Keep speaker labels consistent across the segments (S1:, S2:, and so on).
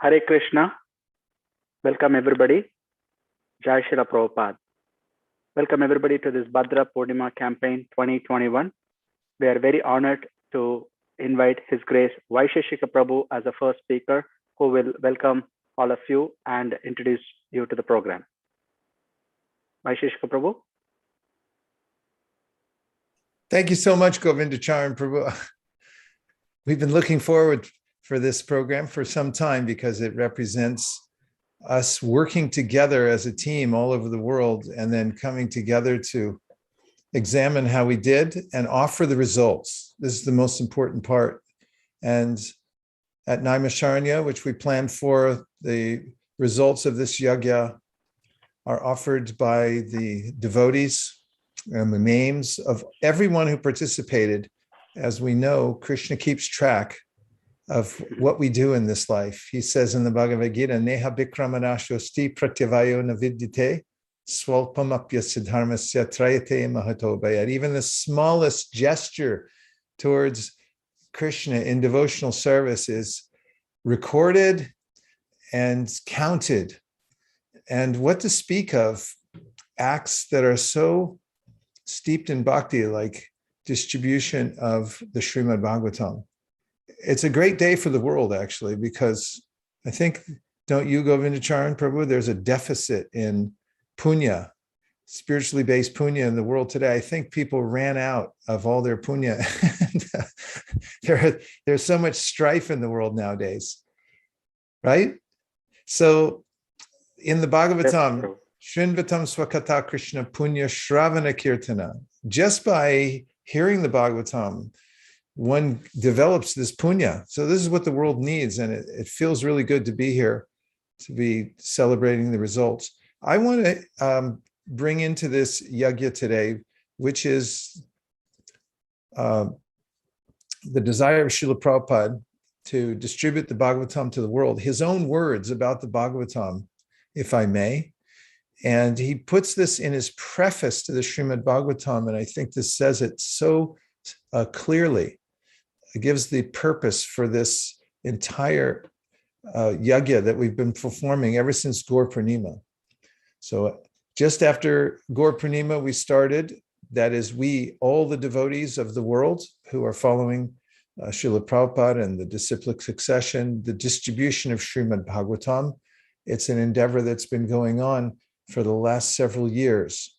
S1: Hare Krishna. Welcome everybody. Jai Shri Prabhupada. Welcome everybody to this Bhadra Purnima campaign 2021. We are very honored to invite His Grace Vaisheshika Prabhu as the first speaker, who will welcome all of you and introduce you to the program. Vaisheshika Prabhu.
S2: Thank you so much, Govindacharan Prabhu. We've been looking forward for this program for some time because it represents us working together as a team all over the world and then coming together to examine how we did and offer the results. This is the most important part. And at Naimisharanya, which we planned for, the results of this yajna are offered by the devotees and the names of everyone who participated. As we know, Krishna keeps track of what we do in this life. He says in the Bhagavad Gita, Neha Bikramanashosti Pratyavayo Navidyate Swalpamapya Siddharmasya Trayate Mahato Bayat. Even the smallest gesture towards Krishna in devotional service is recorded and counted. And what to speak of acts that are so steeped in bhakti, like distribution of the Srimad Bhagavatam. It's a great day for the world, actually, because I think, don't you, Govindacharan Prabhu, there's a deficit in punya, spiritually based punya in the world today. I think people ran out of all their punya. There's so much strife in the world nowadays, right? So in the Bhagavatam, Shrinvatam Swakata Krishna Punya Shravana Kirtana, just by hearing the Bhagavatam, one develops this punya. So this is what the world needs. And it feels really good to be here, to be celebrating the results. I want to bring into this yajna today, which is the desire of Srila Prabhupada to distribute the Bhagavatam to the world. His own words about the Bhagavatam, if I may. And he puts this in his preface to the Srimad Bhagavatam, and I think this says it so clearly. It gives the purpose for this entire yajna that we've been performing ever since Gaur Purnima. So just after Gaur Purnima, we started, that is we, all the devotees of the world who are following Srila Prabhupada and the disciplic succession, the distribution of Srimad Bhagavatam. It's an endeavor that's been going on for the last several years.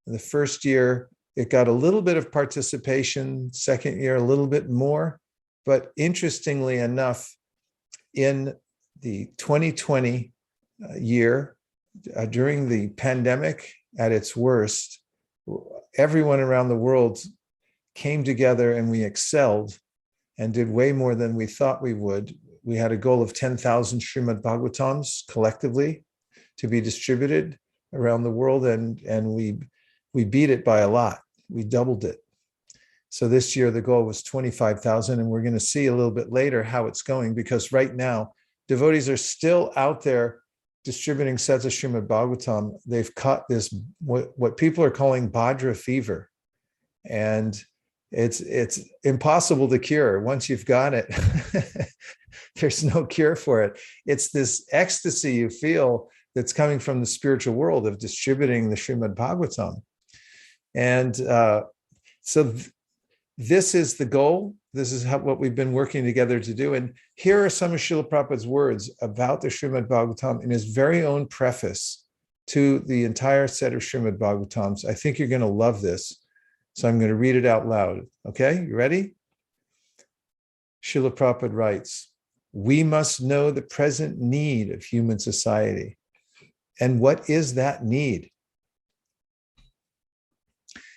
S2: In the first year, it got a little bit of participation, second year, a little bit more. But interestingly enough, in the 2020 year, during the pandemic at its worst, everyone around the world came together and we excelled and did way more than we thought we would. We had a goal of 10,000 Srimad Bhagavatams collectively to be distributed around the world, and we beat it by a lot. We doubled it. So this year the goal was 25,000, and we're going to see a little bit later how it's going, because right now devotees are still out there distributing sets of Srimad Bhagavatam. They've caught this what people are calling Bhadra fever, and it's impossible to cure. Once you've got it, there's no cure for it. It's this ecstasy you feel that's coming from the spiritual world of distributing the Srimad Bhagavatam. And this is the goal. This is what we've been working together to do. And here are some of Srila Prabhupada's words about the Srimad Bhagavatam in his very own preface to the entire set of Srimad Bhagavatams. I think you're going to love this. So I'm going to read it out loud. Okay, you ready? Srila Prabhupada writes, "We must know the present need of human society. And what is that need?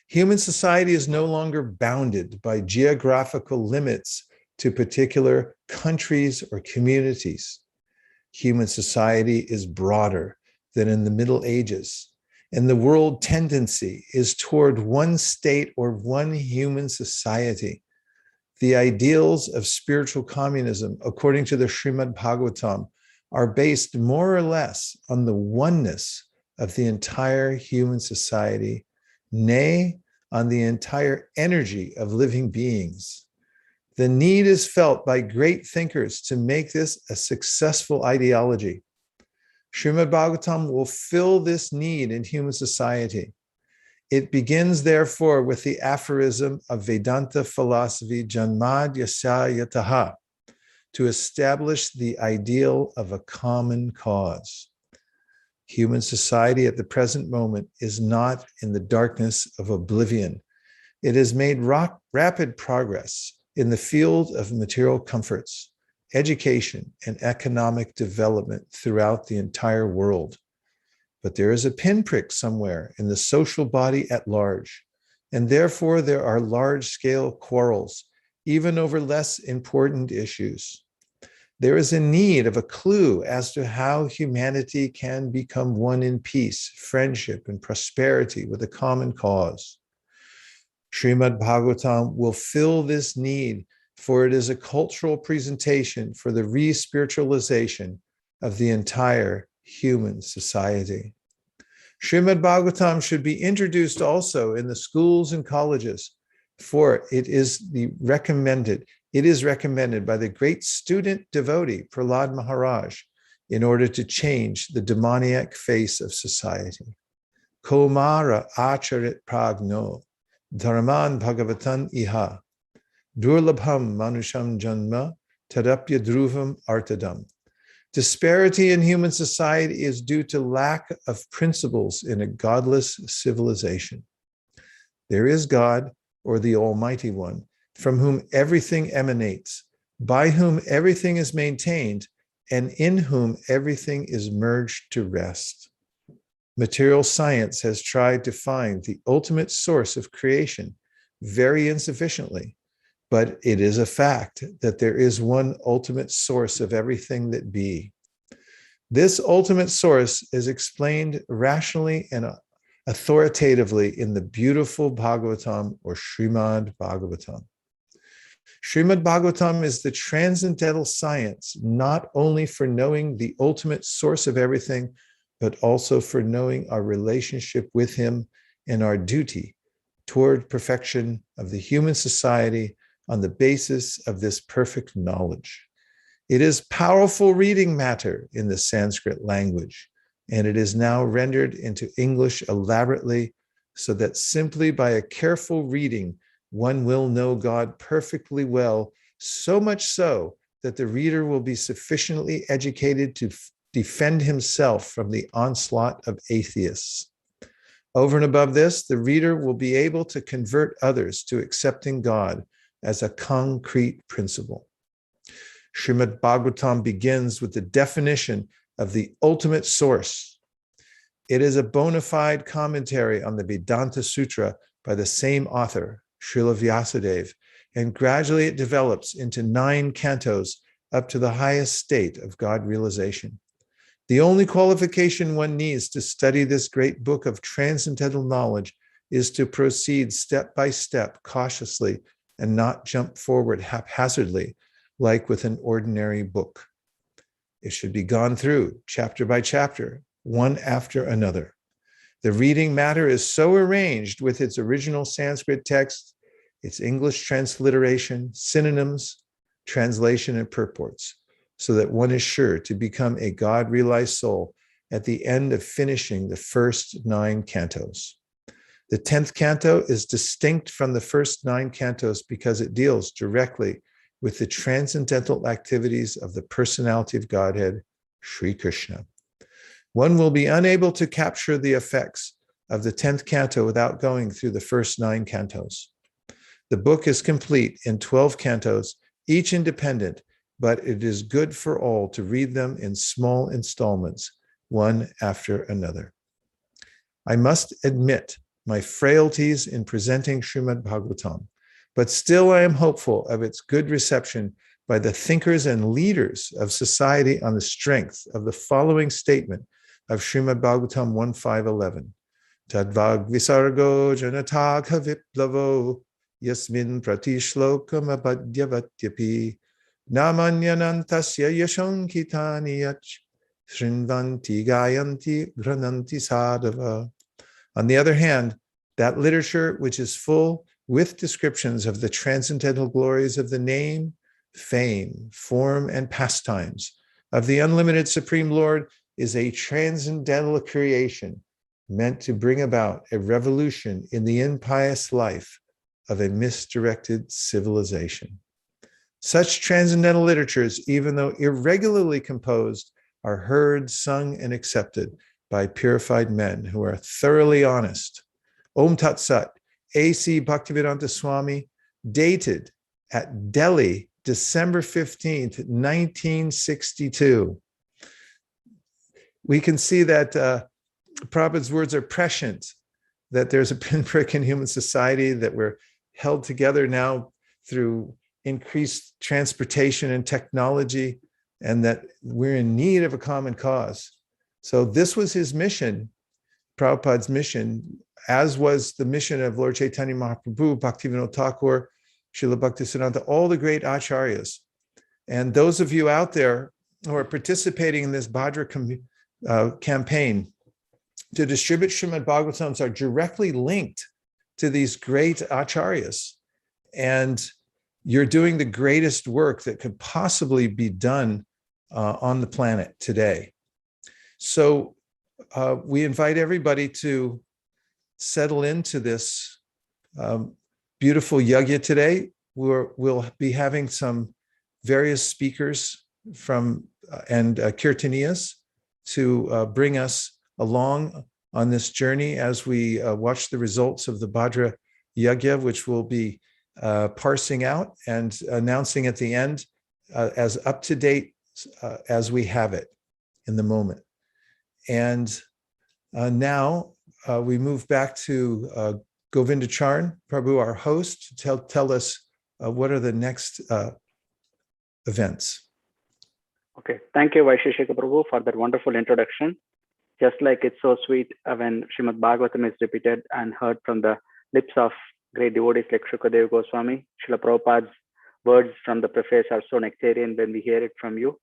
S2: Human society is no longer bounded by geographical limits to particular countries or communities. Human society is broader than in the Middle Ages, and the world tendency is toward one state or one human society. The ideals of spiritual communism, according to the Srimad Bhagavatam, are based more or less on the oneness of the entire human society, nay, on the entire energy of living beings. The need is felt by great thinkers to make this a successful ideology. Srimad Bhagavatam will fill this need in human society. It begins, therefore, with the aphorism of Vedanta philosophy, Janmad Yasya Yataha, to establish the ideal of a common cause. Human society at the present moment is not in the darkness of oblivion. It has made rapid progress in the field of material comforts, education, and economic development throughout the entire world. But there is a pinprick somewhere in the social body at large, and therefore there are large-scale quarrels, even over less important issues. There is a need of a clue as to how humanity can become one in peace, friendship, and prosperity with a common cause. Srimad Bhagavatam will fill this need, for it is a cultural presentation for the re-spiritualization of the entire human society. Srimad Bhagavatam should be introduced also in the schools and colleges, for it is recommended by the great student devotee Prahlad Maharaj in order to change the demoniac face of society. Komara acharit pragno dharman bhagavatan iha durlabham manusham janma tadapya dhruvam artadam. Disparity in human society is due to lack of principles in a godless civilization. There is God, or the Almighty One, from whom everything emanates, by whom everything is maintained, and in whom everything is merged to rest. Material science has tried to find the ultimate source of creation very insufficiently, but it is a fact that there is one ultimate source of everything that be. This ultimate source is explained rationally and authoritatively in the beautiful Bhagavatam, or Srimad Bhagavatam. Srimad Bhagavatam is the transcendental science, not only for knowing the ultimate source of everything, but also for knowing our relationship with him and our duty toward perfection of the human society on the basis of this perfect knowledge. It is powerful reading matter in the Sanskrit language, and it is now rendered into English elaborately so that simply by a careful reading, one will know God perfectly well, so much so that the reader will be sufficiently educated to defend himself from the onslaught of atheists. Over and above this, the reader will be able to convert others to accepting God as a concrete principle. Srimad Bhagavatam begins with the definition of the ultimate source. It is a bona fide commentary on the Vedanta Sutra by the same author, Srila Vyasadeva, and gradually it develops into 9 cantos up to the highest state of God realization. The only qualification one needs to study this great book of transcendental knowledge is to proceed step by step, cautiously, and not jump forward haphazardly, like with an ordinary book. It should be gone through chapter by chapter, one after another. The reading matter is so arranged with its original Sanskrit text, its English transliteration, synonyms, translation, and purports, so that one is sure to become a God-realized soul at the end of finishing the first 9 cantos. The 10th canto is distinct from the first 9 cantos because it deals directly with the transcendental activities of the personality of Godhead, Sri Krishna. One will be unable to capture the effects of the 10th canto without going through the first 9 cantos. The book is complete in 12 cantos, each independent, but it is good for all to read them in small installments, one after another. I must admit my frailties in presenting Srimad Bhagavatam, but still I am hopeful of its good reception by the thinkers and leaders of society on the strength of the following statement of Srimad Bhagavatam 1.5.11. Tadvag visargo janatagha viplavo yasmin pratishlokam abhadyavatyapi namanyanantasya yashankitani yach srinvanti gayanti grananti sadhava. On the other hand, that literature which is full with descriptions of the transcendental glories of the name, fame, form, and pastimes of the unlimited Supreme Lord is a transcendental creation meant to bring about a revolution in the impious life of a misdirected civilization. Such transcendental literatures, even though irregularly composed, are heard, sung, and accepted by purified men who are thoroughly honest. Om Tat Sat, A.C. Bhaktivedanta Swami, dated at Delhi, December 15th, 1962. We can see that Prabhupada's words are prescient, that there's a pinprick in human society, that we're held together now through increased transportation and technology, and that we're in need of a common cause. So this was his mission, Prabhupada's mission, as was the mission of Lord Chaitanya Mahaprabhu, Bhaktivinoda Thakur, Srila Bhaktisiddhanta, all the great acharyas. And those of you out there who are participating in this Bhadra campaign to distribute Srimad Bhagavatams are directly linked to these great acharyas. And you're doing the greatest work that could possibly be done on the planet today. So we invite everybody to settle into this beautiful yajna today. We'll be having some various speakers from and kirtaniyas to bring us along on this journey as we watch the results of the Bhadra yajna, which we'll be parsing out and announcing at the end as up to date as we have it in the moment. And now we move back to Govinda Charan, Prabhu, our host, to tell us what are the next events.
S1: Okay, thank you, Vaisheshika Prabhu, for that wonderful introduction. Just like it's so sweet when Srimad Bhagavatam is repeated and heard from the lips of great devotees like Shukadeva Goswami, Srila Prabhupada's words from the preface are so nectarian when we hear it from you.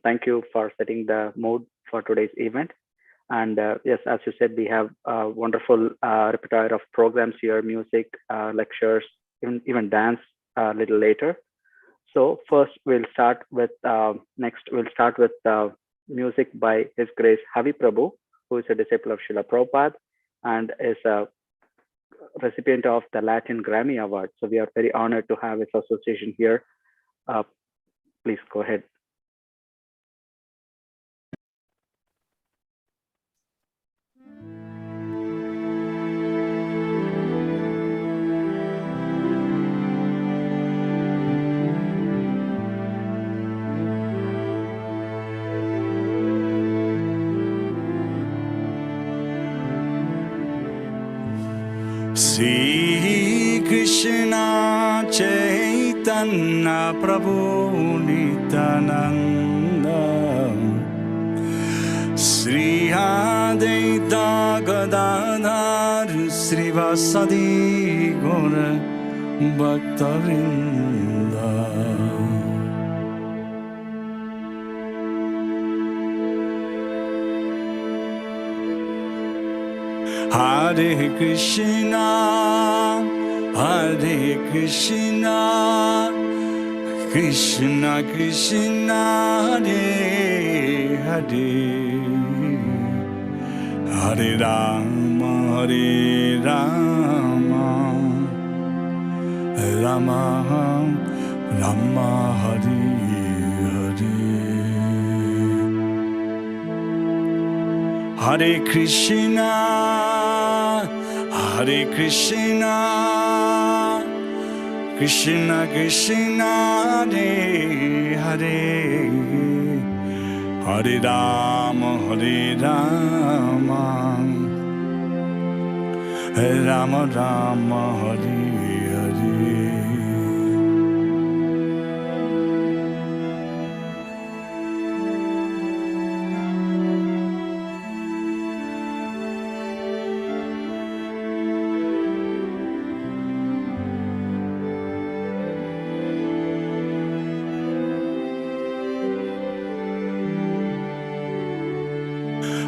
S1: Thank you for setting the mood for today's event. And yes, as you said, we have a wonderful repertoire of programs here, music, lectures, even dance a little later. So first we'll start with music by His Grace Havi Prabhu, who is a disciple of Srila Prabhupada and is a recipient of the Latin Grammy Award. So we are very honored to have his association here. Please go ahead.
S3: Sri Krishna Chaitanya Prabhu Nityananda Sri Advaita Gadadhar Srivasadi Gaura Bhaktavrinda Hare Krishna, Hare Krishna, Krishna Krishna, Hare Hare, Hare Rama, Hare Rama, Rama Rama, Hare Hare. Hare Krishna, Hare Krishna, Krishna Krishna, Hare Hare, Hare Rama, Hare Rama, Rama Rama, Hare Hare.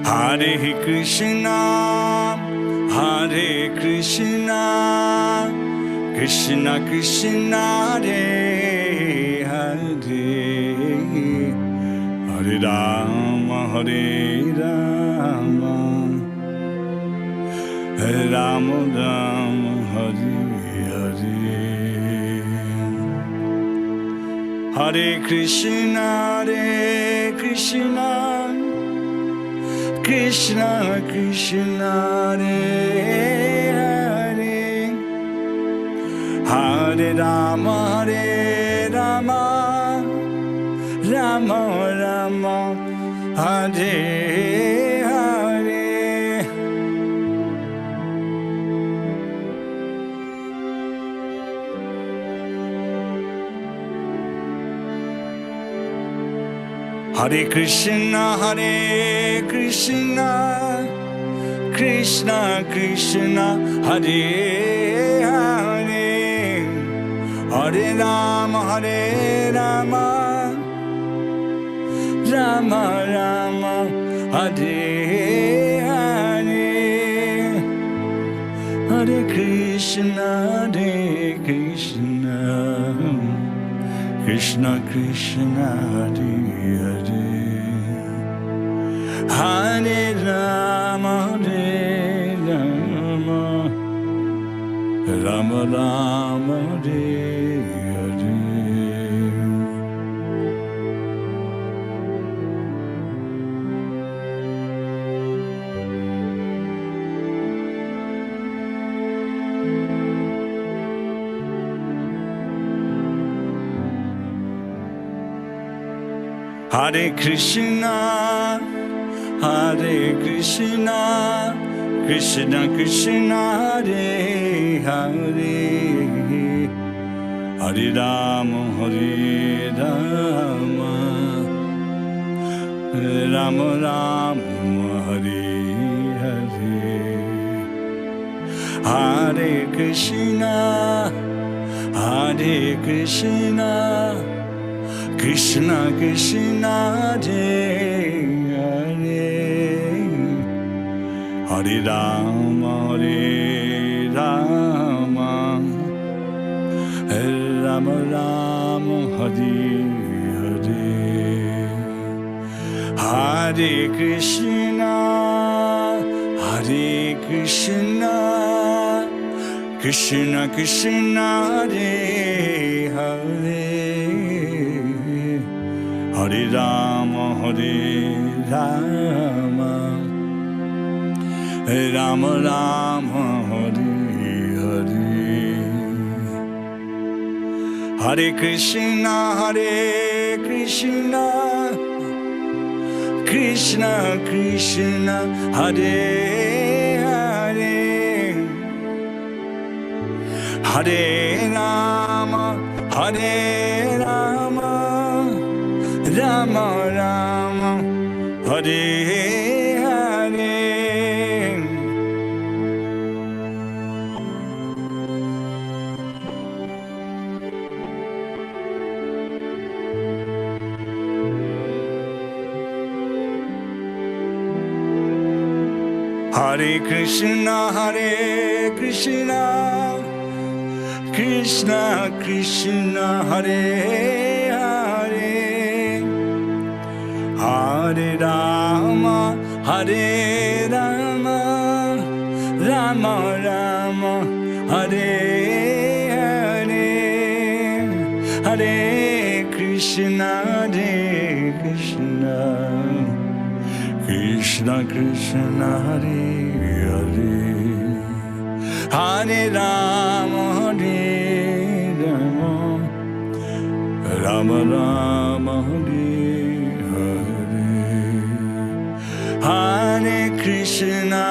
S3: Hare Krishna, Hare Krishna, Krishna Krishna Hare Hare Hare Rama Hare Rama Rama Rama Hare Hare Hare Krishna Krishna Krishna Krishna Hare Hare Rama Rama Rama Hare Hare Hare Krishna Krishna Krishna Hare Hare Hare Rama Rama Rama Hare Hare Hare Krishna Krishna Krishna Hare Hare Hare Rama Rama Rama Hare Hare Hare Krishna Krishna Krishna Hare Hare Hare Rama Rama Rama Hare Hare Hare Krishna Krishna Krishna Hare Hare Rama Rama Rama Hare Hare Hare Krishna Krishna Krishna Hare Hare Hare Rama Rama Rama Hare Hare Hare Krishna Krishna Krishna Hare Hare Hare Rama Rama Rama Hare Hare Hare Krishna Krishna Krishna Hare Hare Hare Rama Rama Rama Hare Hare Hare Krishna Krishna Krishna Hare Hare Hare Rama Rama Rama Hare Hare Hare Krishna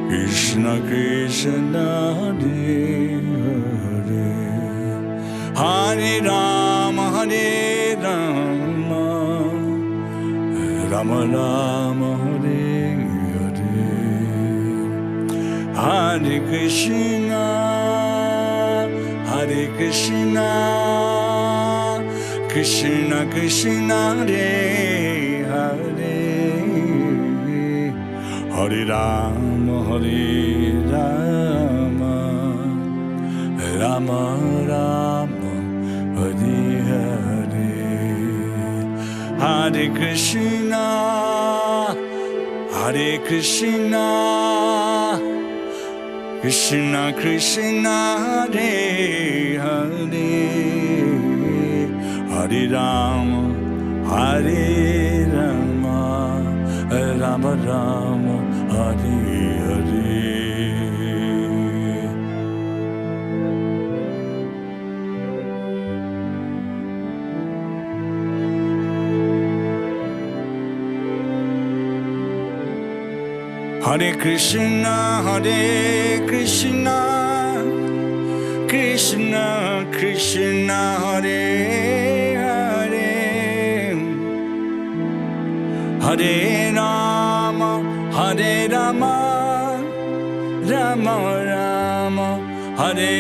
S3: Krishna Krishna Hare Hare Hare Rama Rama Rama Hare Hare Hare Krishna Krishna Krishna Hare Hare Hare Rama Hare Rama, Rama Rama, Hare Hare, Hare Krishna, Hare Krishna, Krishna Krishna, Hare Hare, Hare Rama, Hare Rama, Rama Rama, Hare Hare. Hare Krishna, Krishna Krishna, Hare Hare, Hare Rama, Rama Rama, Hare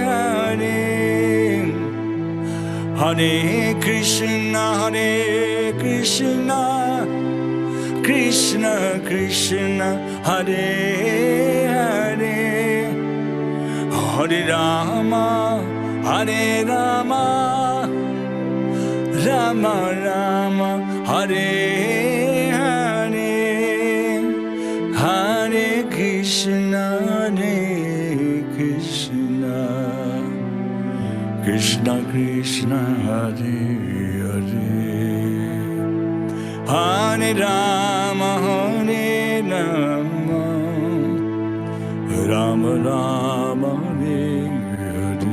S3: Hare, Hare Krishna, Krishna Krishna, Hare Hare, Hare Rama, Rama Rama, Hare Hare, Hare Krishna, Krishna Krishna, Hare Hare, Hare Rama, Rama Rama, Hare Hare.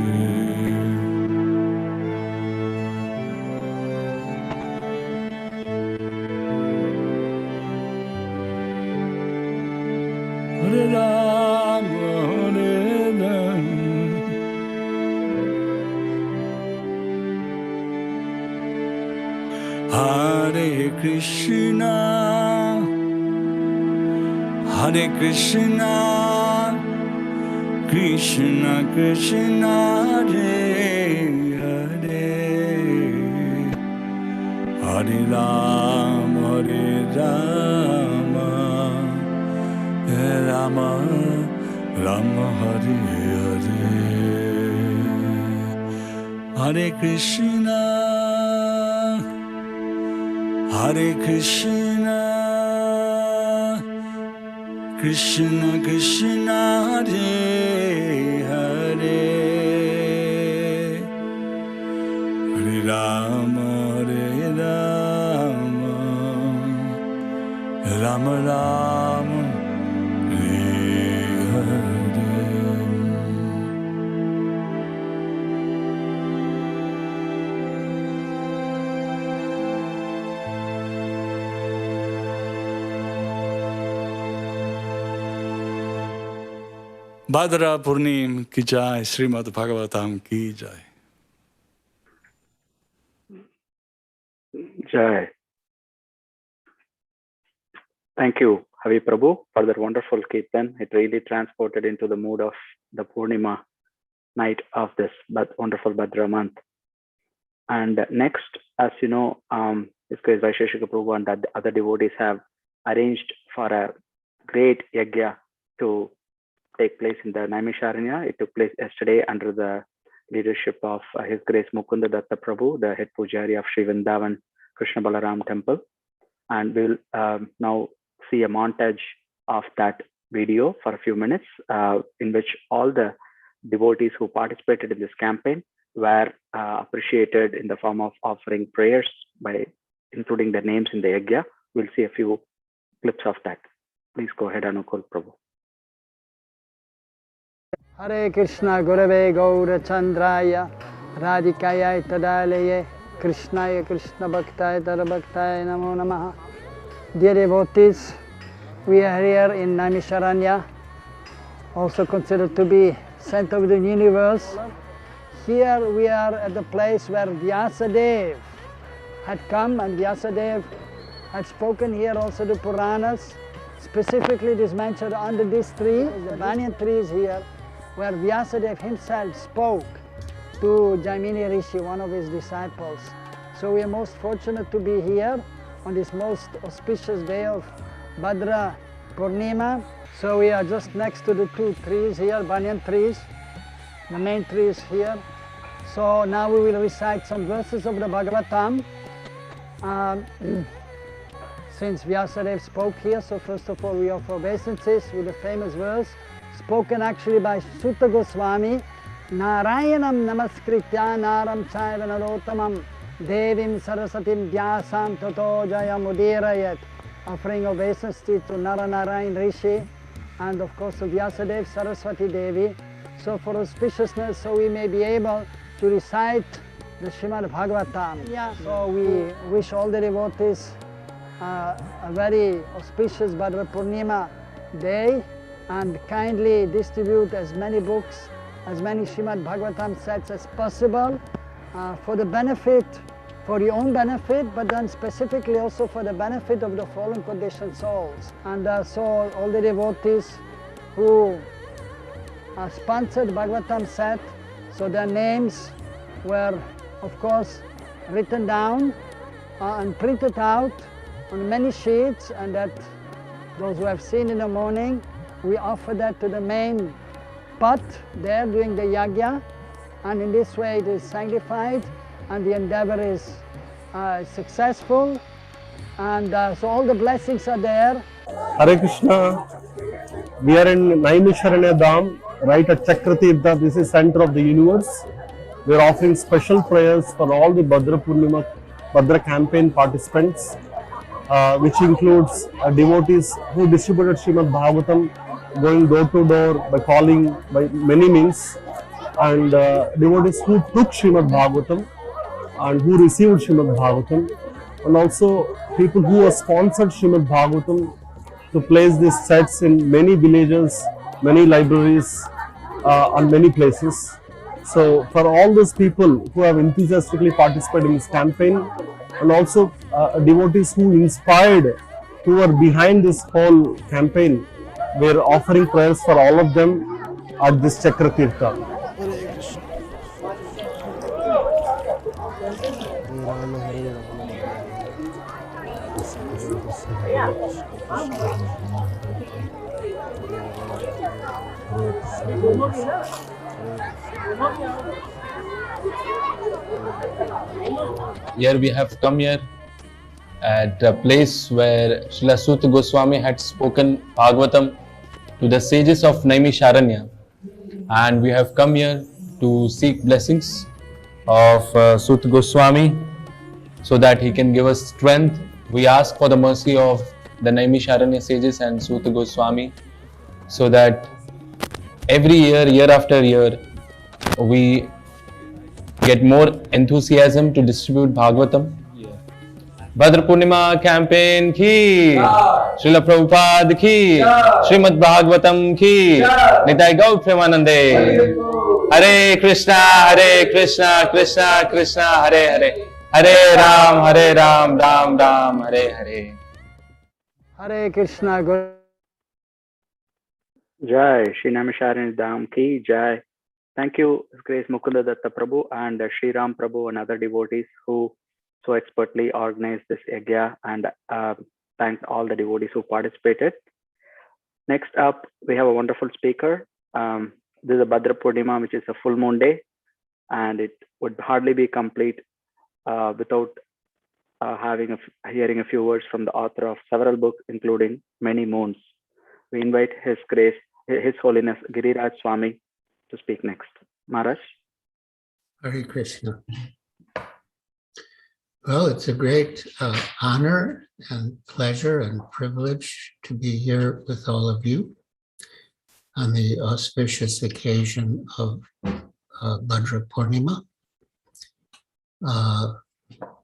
S3: Hare Rama, Hare Krishna, Krishna Krishna, Hare Hare, Hare Rama, Rama Rama, Hare Hare, Hare Krishna, Krishna Krishna, Hare Hare, Hare Rama, Rama Rama, Hare Hare. Bhadra Purnim ki jai, Srimad Bhagavatam ki jai.
S1: Jai. Thank you, Havi Prabhu, for that wonderful kirtan. It really transported into the mood of the Purnima night of this wonderful Bhadra month. And next, as you know, His Grace Vaisheshika Prabhu and the other devotees have arranged for a great yajna to take place in the Naimisharanya. It took place yesterday under the leadership of His Grace Mukunda Datta Prabhu, the head pujari of Sri Vrindavan Krishna Balaram Temple. And we'll now see a montage of that video for a few minutes, in which all the devotees who participated in this campaign were appreciated in the form of offering prayers by including their names in the yajna. We'll see a few clips of that. Please go ahead, Anukul Prabhu.
S4: Hare Krishna Gurave Gaura Chandraya Radhikaya Tadalaye Krishnaya Krishna Bhaktaya Tarabhaktaya Namo Namaha. Dear devotees, we are here in Naimisharanya, also considered to be center of the universe. Here we are at the place where Vyasadeva had come, and Vyasadeva had spoken here also the Puranas. Specifically, it is mentioned under this tree, the banyan tree is here, where Vyasadeva himself spoke to Jaimini Rishi, one of his disciples. So we are most fortunate to be here on this most auspicious day of Bhadra Purnima. So we are just next to the two trees here, banyan trees. The main tree is here. So now we will recite some verses of the Bhagavatam. Since Vyasadeva spoke here, so first of all we offer obeisances with the famous verse spoken actually by Sutta Goswami. Narayanam namaskritya naram chaiva narotamam devim sarasatim vyasam tato jayam udirayat. Offering obeisance to Naranarayan Rishi and of course to Vyasadeva Saraswati Devi. So for auspiciousness, so we may be able to recite the Srimad Bhagavatam. So we wish all the devotees a very auspicious Bhadra Purnima day and kindly distribute as many books, as many Srimad Bhagavatam sets as possible for the benefit, for your own benefit, but then specifically also for the benefit of the fallen conditioned souls. And so all the devotees who sponsored Bhagavatam set, so their names were of course written down and printed out on many sheets, and that those who have seen in the morning, we offer that to the main pot there during the yajna, and in this way it is sanctified and the endeavor is successful, and so all the blessings are there.
S5: Hare Krishna. We are in Naimisharanya Dham, right at Chakratirtha. This is center of the universe. We are offering special prayers for all the Bhadra Purnima, Bhadra campaign participants, which includes devotees who distributed Srimad Bhagavatam, going door to door by calling by many means, and devotees who took Srimad Bhagavatam and who received Srimad Bhagavatam, and also people who have sponsored Srimad Bhagavatam to place these sets in many villages, many libraries, and many places. So for all those people who have enthusiastically participated in this campaign, and also devotees who inspired, who are behind this whole campaign, we are offering prayers for all of them at this Chakratirtha.
S6: Here we have come here at a place where Srila Sutta Goswami had spoken Bhagavatam to the sages of Naimisharanya, and we have come here to seek blessings of Sutta Goswami so that he can give us strength. We ask for the mercy of the Naimisharanya sages and Sutta Goswami so that every year, year after year, we get more enthusiasm to distribute Bhagavatam. Bhadra Purnima campaign ki, Srila Prabhupada ki, Srimad Bhagavatam ki, Nitai Gaur Premanande. Hare Krishna, Krishna Krishna, Hare Hare, Hare Ram, Ram Ram, Hare Hare.
S4: Hare Krishna.
S1: Jai Shri Naimisharanya Dham ki Jai. Thank you, His Grace Mukunda Datta Prabhu and Sri Ram Prabhu and other devotees who so expertly organized this yajna, and thanks all the devotees who participated. Next up, we have a wonderful speaker. This is a Bhadra Purnima, which is a full moon day, and it would hardly be complete without hearing a few words from the author of several books, including Many Moons. We invite His Grace, His Holiness Giriraj Swami to speak next. Maharaj.
S7: Hare Krishna. Well, it's a great honor and pleasure and privilege to be here with all of you on the auspicious occasion of Bhadra Purnima.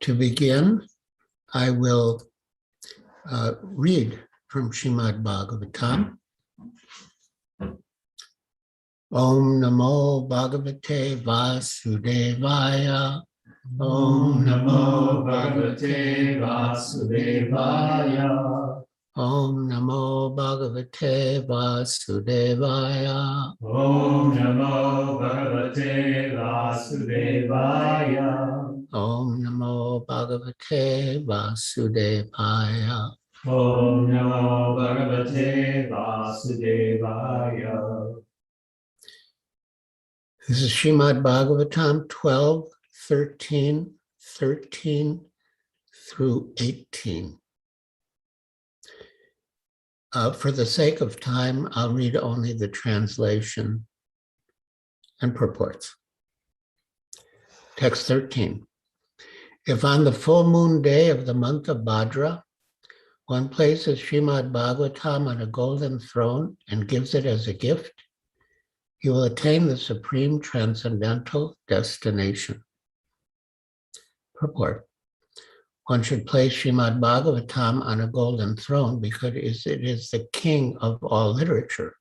S7: To begin, I will read from Srimad Bhagavatam. Om Namo Bhagavate Vasudevaya. Om Namo Bhagavate Vasudevaya. Om Namo Bhagavate Vasudevaya.
S8: Om Namo Bhagavate Vasudevaya.
S7: Om Namo Bhagavate Vasudevaya.
S8: Om Namo Bhagavate Vasudevaya.
S7: This is Srimad Bhagavatam 12, 13, 13 through 18. For the sake of time, I'll read only the translation and purports. Text 13. If on the full moon day of the month of Bhadra, one places Srimad Bhagavatam on a golden throne and gives it as a gift, you will attain the supreme transcendental destination. Purport. One should place Srimad Bhagavatam on a golden throne because it is the king of all literature.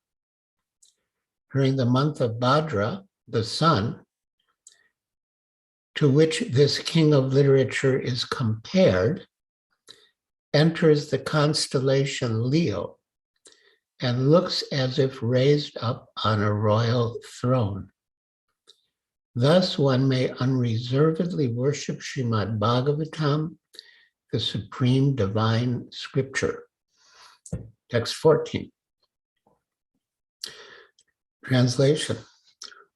S7: During the month of Bhadra, the sun, to which this king of literature is compared, enters the constellation Leo and looks as if raised up on a royal throne. Thus, one may unreservedly worship Srimad Bhagavatam, the supreme divine scripture. Text 14. Translation.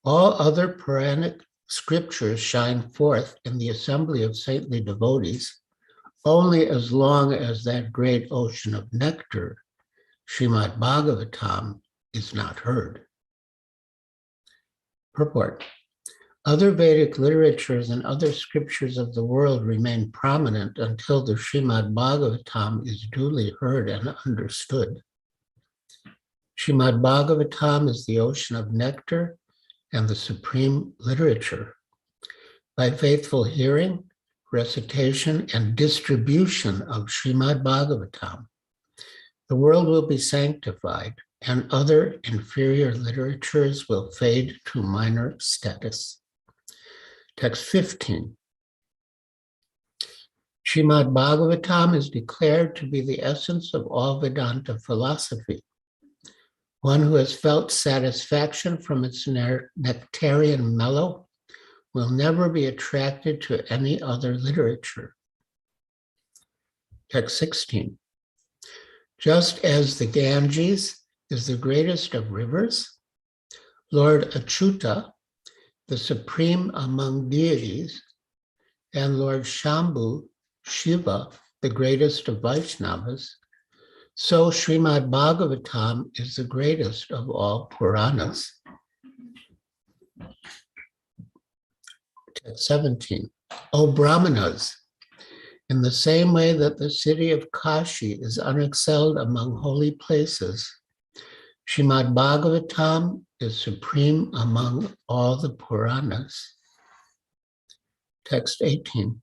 S7: All other Puranic scriptures shine forth in the assembly of saintly devotees only as long as that great ocean of nectar, Srimad Bhagavatam, is not heard. Purport. Other Vedic literatures and other scriptures of the world remain prominent until the Srimad Bhagavatam is duly heard and understood. Srimad Bhagavatam is the ocean of nectar and the supreme literature. By faithful hearing, recitation, and distribution of Srimad Bhagavatam, the world will be sanctified and other inferior literatures will fade to minor status. Text 15. Srimad Bhagavatam is declared to be the essence of all Vedanta philosophy. One who has felt satisfaction from its nectarian mellow will never be attracted to any other literature. Text 16. Just as the Ganges is the greatest of rivers, Lord Achyuta, the supreme among deities, and Lord Shambhu, Shiva, the greatest of Vaishnavas, so Srimad Bhagavatam is the greatest of all Puranas. Text 17. O Brahmanas, in the same way that the city of Kashi is unexcelled among holy places, Srimad Bhagavatam is supreme among all the Puranas. Text 18.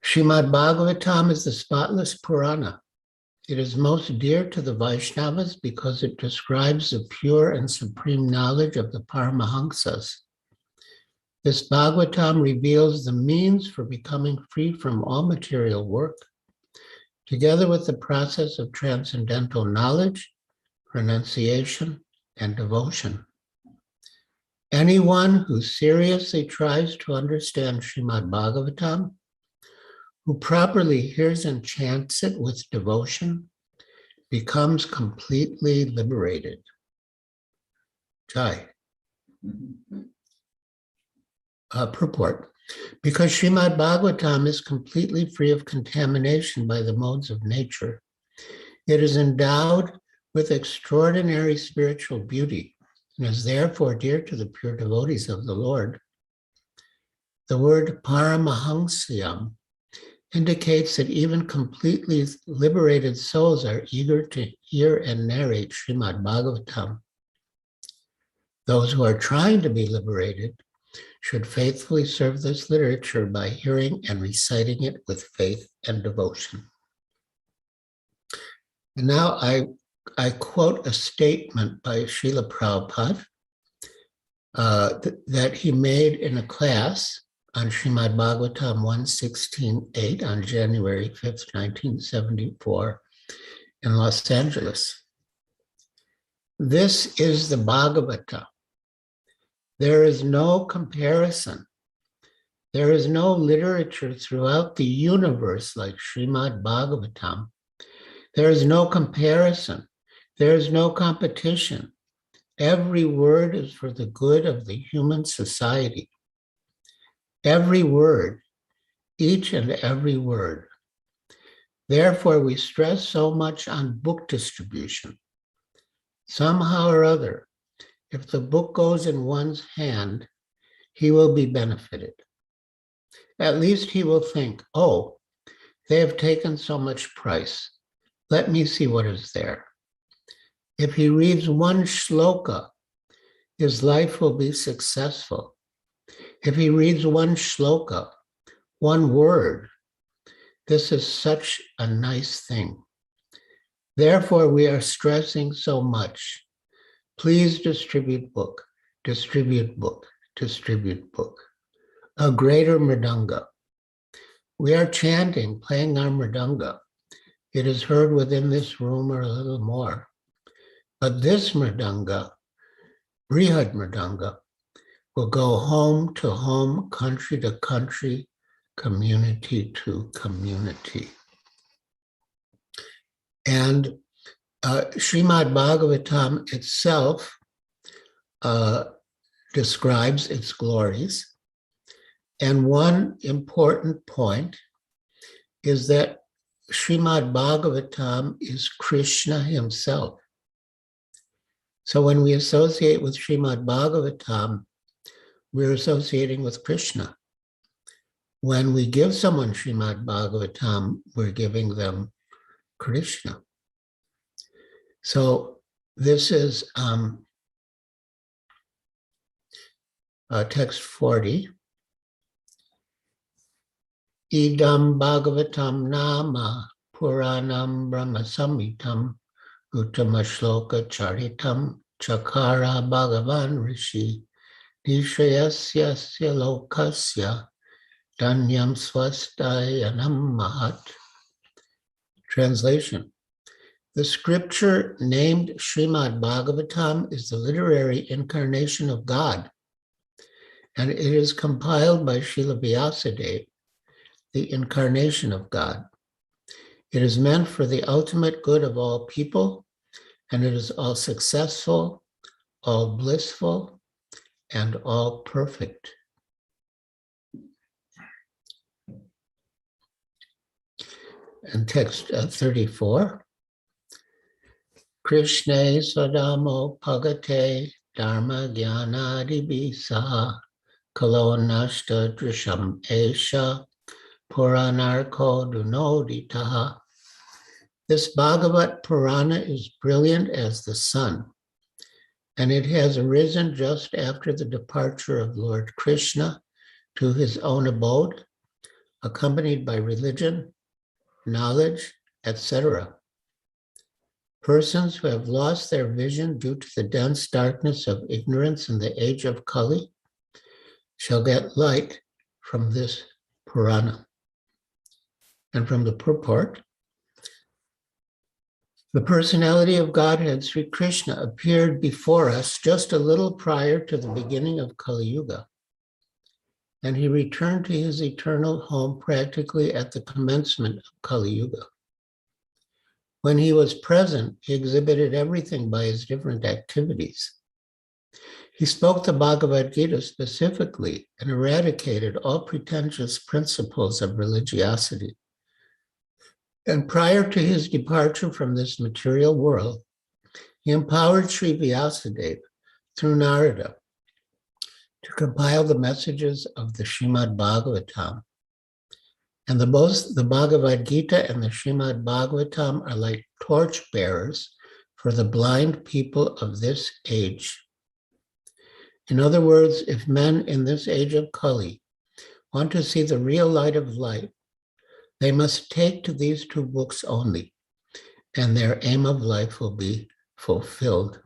S7: Srimad Bhagavatam is the spotless Purana. It is most dear to the Vaishnavas because it describes the pure and supreme knowledge of the Paramahamsas. This Bhagavatam reveals the means for becoming free from all material work, together with the process of transcendental knowledge, renunciation, and devotion. Anyone who seriously tries to understand Srimad Bhagavatam, who properly hears and chants it with devotion, becomes completely liberated. Jai. Purport. Because Srimad Bhagavatam is completely free of contamination by the modes of nature, it is endowed with extraordinary spiritual beauty and is therefore dear to the pure devotees of the Lord. The word Paramahamsyam indicates that even completely liberated souls are eager to hear and narrate Srimad Bhagavatam. Those who are trying to be liberated should faithfully serve this literature by hearing and reciting it with faith and devotion. And now I quote a statement by Srila Prabhupada that he made in a class on Srimad Bhagavatam 116.8 on January 5th, 1974 in Los Angeles. This is the Bhagavata. There is no comparison. There is no literature throughout the universe like Srimad Bhagavatam. There is no comparison. There is no competition. Every word is for the good of the human society. Every word, each and every word. Therefore, we stress so much on book distribution. Somehow or other, if the book goes in one's hand, he will be benefited. At least he will think, oh, they have taken so much price. Let me see what is there. If he reads one shloka, his life will be successful. If he reads one shloka, one word, this is such a nice thing. Therefore, we are stressing so much. Please distribute book, distribute book, distribute book. A greater mridanga. We are chanting, playing our mridanga. It is heard within this room or a little more. But this mridanga, Brihad mridanga, will go home to home, country to country, community to community. And Srimad Bhagavatam itself describes its glories. And one important point is that Srimad Bhagavatam is Krishna himself. So when we associate with Srimad Bhagavatam, we're associating with Krishna. When we give someone Srimad Bhagavatam, we're giving them Krishna. So this is text 40. Idam Bhagavatam Nama Puranam Brahma Samhitam Uttama Shloka Charitam Chakara Bhagavan Rishi Nishayasya Lokasya Danyam Swastayanam Mahat. Translation. The scripture named Srimad Bhagavatam is the literary incarnation of God, and it is compiled by Srila Vyasadeva, the incarnation of God. It is meant for the ultimate good of all people, and it is all successful, all blissful, and all perfect. And text 34. Krishna Sadamo Pagate Dharma Jnanadi Saha Kalo Nashta Drisham Esha Puranarko Dunoditaha. This Bhagavat Purana is brilliant as the sun, and it has arisen just after the departure of Lord Krishna to his own abode, accompanied by religion, knowledge, etc. Persons who have lost their vision due to the dense darkness of ignorance in the age of Kali shall get light from this Purana. And from the purport, the personality of Godhead, Sri Krishna, appeared before us just a little prior to the beginning of Kali Yuga, and he returned to his eternal home practically at the commencement of Kali Yuga. When he was present, he exhibited everything by his different activities. He spoke the Bhagavad Gita specifically and eradicated all pretentious principles of religiosity. And prior to his departure from this material world, he empowered Sri Vyasadeva through Narada to compile the messages of the Srimad Bhagavatam. And both the Bhagavad Gita and the Srimad Bhagavatam are like torchbearers for the blind people of this age. In other words, if men in this age of Kali want to see the real light of life, they must take to these two books only, and their aim of life will be fulfilled.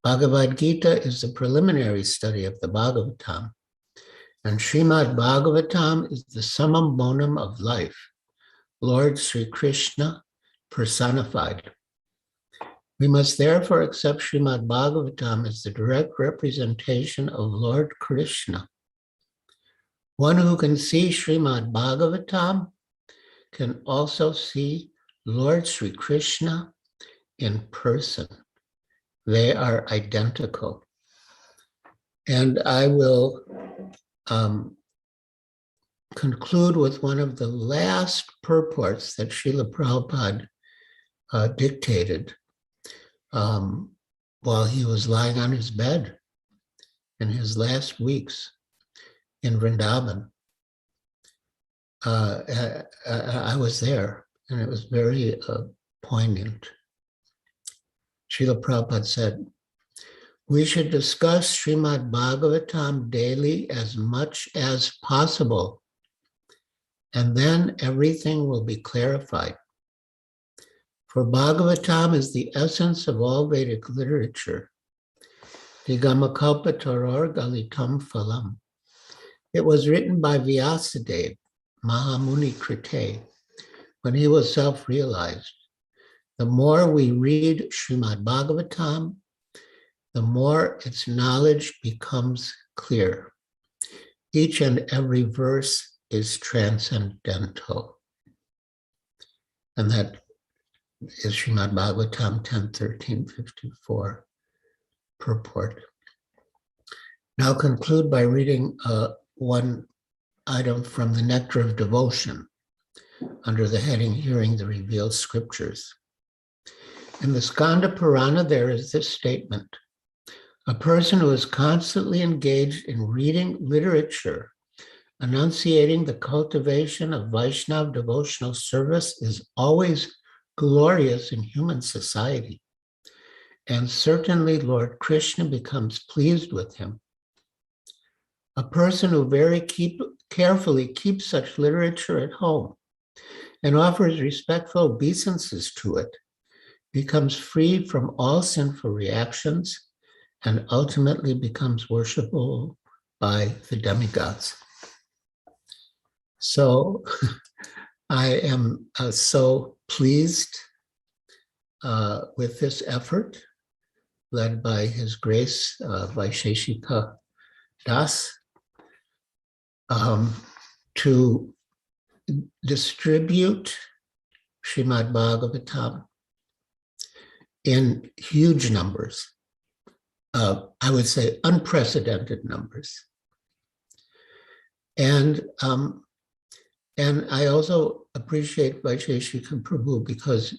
S7: Bhagavad Gita is the preliminary study of the Bhagavatam, and Srimad Bhagavatam is the summum bonum of life, Lord Sri Krishna personified. We must therefore accept Srimad Bhagavatam as the direct representation of Lord Krishna. One who can see Srimad Bhagavatam can also see Lord Sri Krishna in person. They are identical. And I will conclude with one of the last purports that Srila Prabhupada dictated while he was lying on his bed in his last weeks in Vrindavan. I was there, and it was very poignant. Srila Prabhupada said, "We should discuss Srimad Bhagavatam daily as much as possible, and then everything will be clarified. For Bhagavatam is the essence of all Vedic literature. Digamakalpataror galitam phalam. It was written by Vyasadeva, Mahamuni Krite, when he was self-realized. The more we read Srimad Bhagavatam, the more its knowledge becomes clear. Each and every verse is transcendental." And that is Srimad Bhagavatam 10.13.54 purport. Now conclude by reading one item from the Nectar of Devotion under the heading Hearing the Revealed Scriptures. In the Skanda Purana, there is this statement: a person who is constantly engaged in reading literature enunciating the cultivation of Vaishnava devotional service is always glorious in human society. And certainly Lord Krishna becomes pleased with him. A person who very carefully keeps such literature at home and offers respectful obeisances to it becomes free from all sinful reactions and ultimately becomes worshipable by the demigods. So I am so pleased with this effort led by His Grace Vaisheshika Das to distribute Srimad Bhagavatam in huge numbers. I would say unprecedented numbers. And I also appreciate Vaisheshika Prabhu because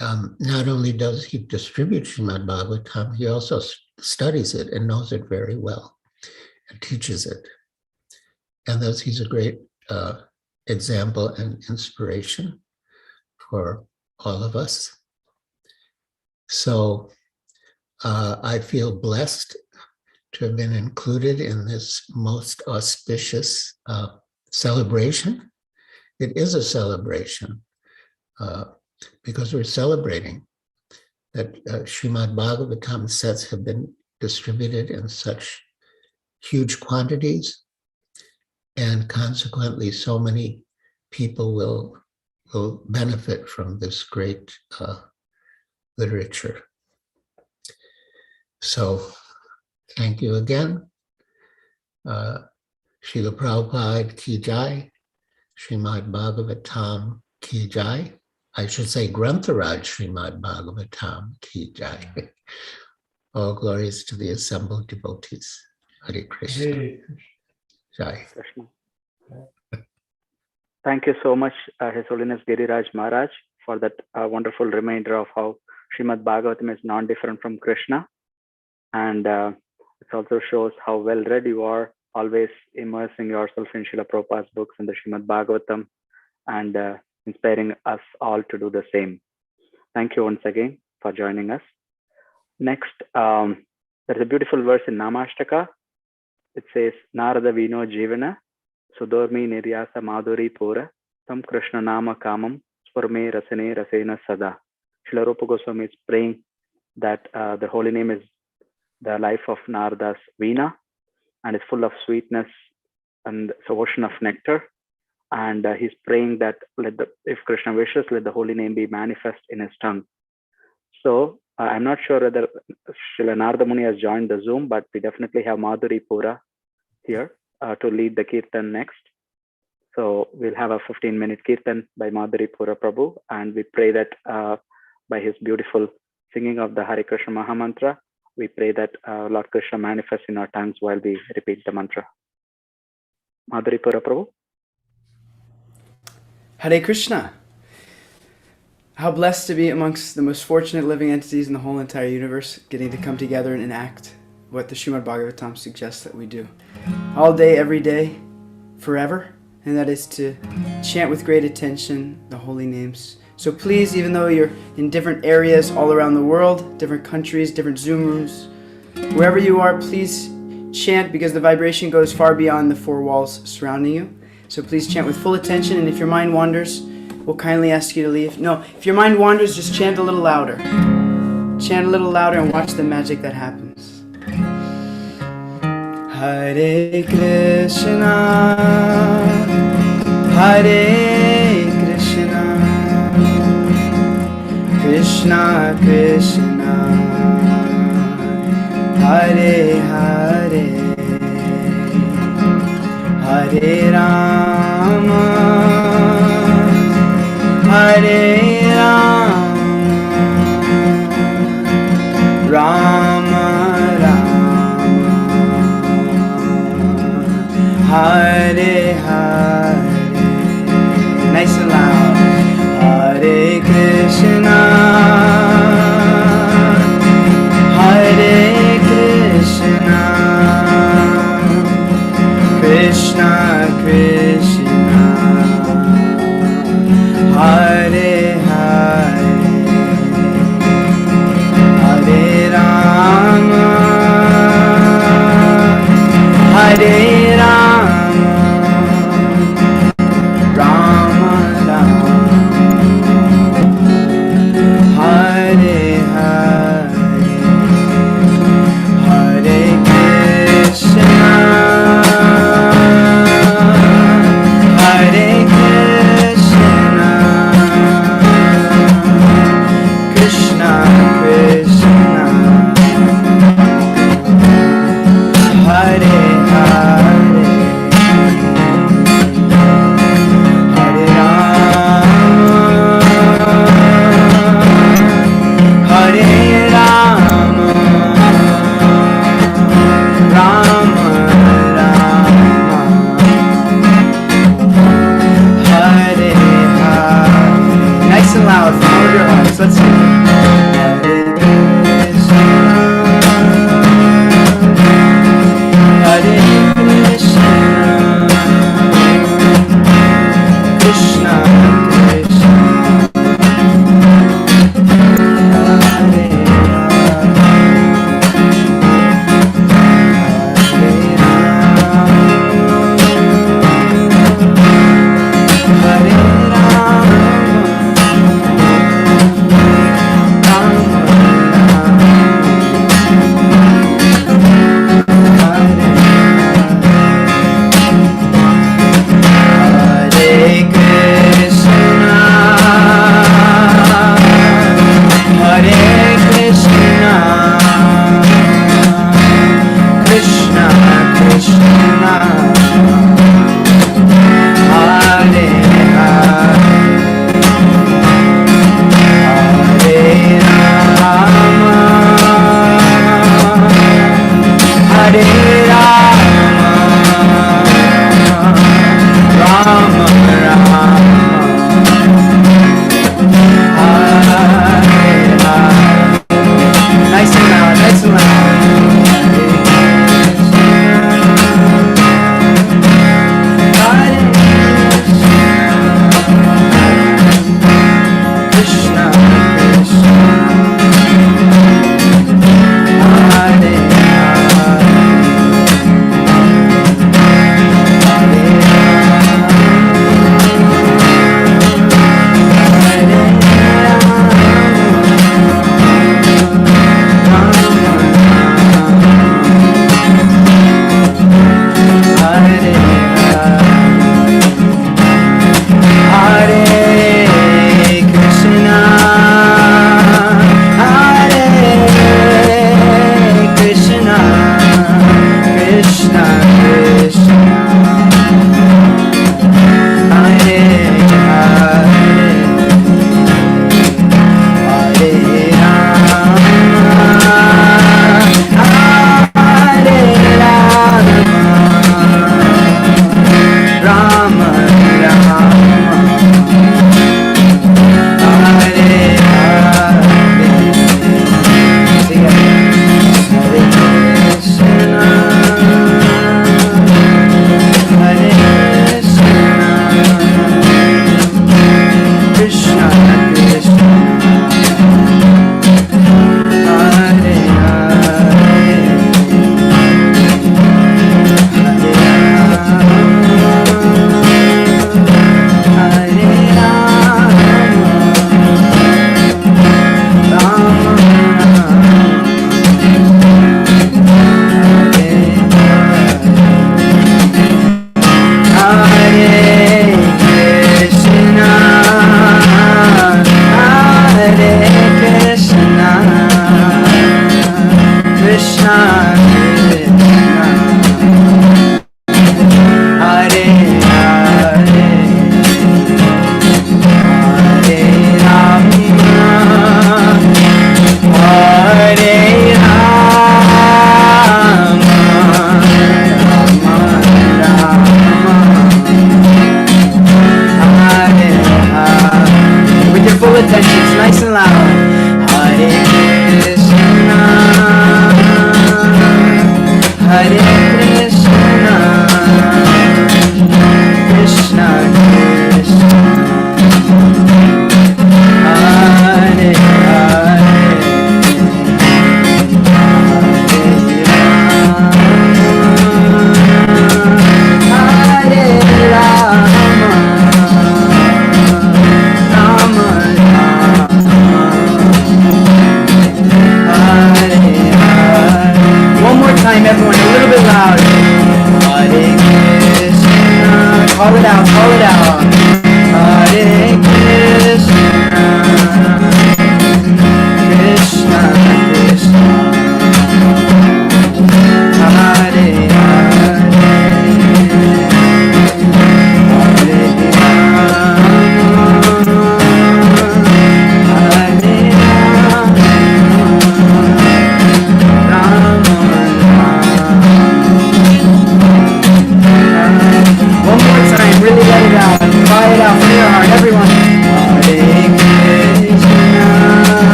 S7: not only does he distribute Srimad Bhagavatam, he also studies it and knows it very well and teaches it. And thus he's a great example and inspiration for all of us. So I feel blessed to have been included in this most auspicious celebration. It is a celebration because we're celebrating that Srimad Bhagavatam sets have been distributed in such huge quantities, and consequently so many people will benefit from this great literature. So thank you again. Srila Prabhupada Ki Jai, Srimad Bhagavatam Ki Jai. I should say Grantharaj Srimad Bhagavatam Ki Jai. All glories to the assembled devotees. Hare Krishna.
S2: Hey.
S7: Jai.
S1: Krishna. Thank you so much, His Holiness Giriraj Maharaj, for that wonderful reminder of how Srimad Bhagavatam is non-different from Krishna. And it also shows how well read you are, always immersing yourself in Srila Prabhupada's books and the Srimad Bhagavatam, and inspiring us all to do the same. Thank you once again for joining us. Next, there's a beautiful verse in Namashtaka. It says, Narada Vino Jivana, Sudormi Niryasa Madhuri Pura, Tam Krishna Nama Kamam, Spurme Rasane Rasena Sada. Srila Rupa Goswami is praying that the holy name is the life of Narada's Veena, and is full of sweetness and it's an ocean of nectar. And he's praying that if Krishna wishes, let the holy name be manifest in his tongue. So I'm not sure whether Srila Narada Muni has joined the Zoom, but we definitely have Madhuri Pura here. to lead the Kirtan next. So we'll have a 15-minute Kirtan by Madhuri Pura Prabhu, and we pray that by his beautiful singing of the Hare Krishna Mahamantra, we pray that Lord Krishna manifests in our tongues while we repeat the mantra. Madhuri Pura Prabhu.
S9: Hare Krishna. How blessed to be amongst the most fortunate living entities in the whole entire universe, getting to come together and enact what the Srimad Bhagavatam suggests that we do. All day, every day, forever, and that is to chant with great attention the holy names. So please, even though you're in different areas all around the world, different countries, different Zoom rooms, wherever you are, please chant, because the vibration goes far beyond the four walls surrounding you. So please chant with full attention, and if your mind wanders, we'll kindly ask you to leave. No, if your mind wanders, just chant a little louder. Chant a little louder and watch the magic that happens. Hare Krishna, Hare Krishna, Krishna Krishna, Hare Hare, Hare Rama, Hare Rama, Rama Rama, Hare Hare. Nice and loud. Hare Krishna, Hare Krishna, Krishna Krishna, Hare Hare, Hare Rama, Hare Rama, Rama Rama, Hare Hare, Hare Krishna,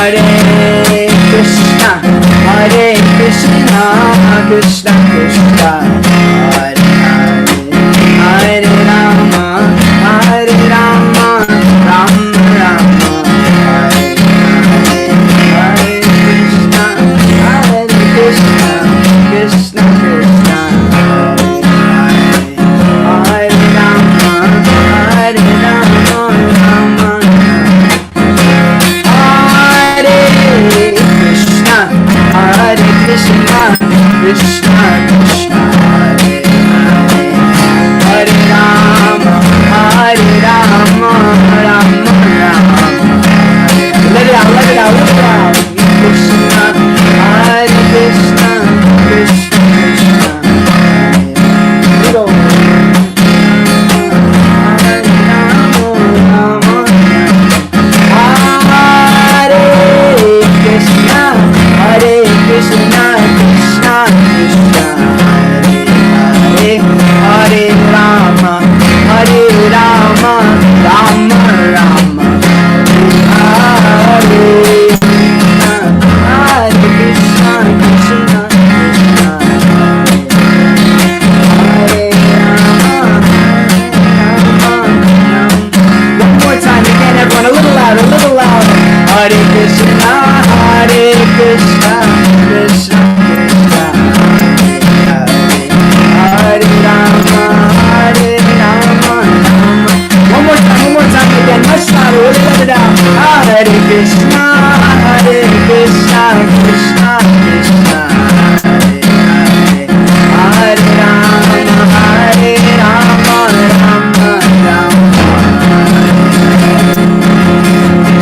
S10: Hare
S9: Hare Krishna, Krishna Krishna, Hare Hare, Hare Rama, Hare Rama, Rama Rama, Hare Hare, Hare Krishna, Hare Krishna, Krishna Krishna, Hare Hare, Hare Rama, Hare Rama, Rama Hare Krishna, Krishna Krishna, Hare Hare, Hare Rama, Hare Rama, Rama Rama. Let it out, let it out, let it out. Krishna, Hare Krishna, Krishna Krishna, Hare Hare. Hare Krishna, Krishna Krishna, Hare Hare, Hare Rama, Hare Rama, Rama Rama, Hare Krishna, Hare Krishna, Krishna Krishna, Hare Rama, Rama Rama. One more time again, everyone, a little louder, a little louder. Hare Krishna, Hare Krishna, Krishna Krishna, Hare Rama, Hare Rama, Rama. One more time again, much louder, let's let it out. Hare Krishna, Hare Krishna, Krishna Krishna, Hare Hare, Hare Rama, Hare Rama, Rama Rama.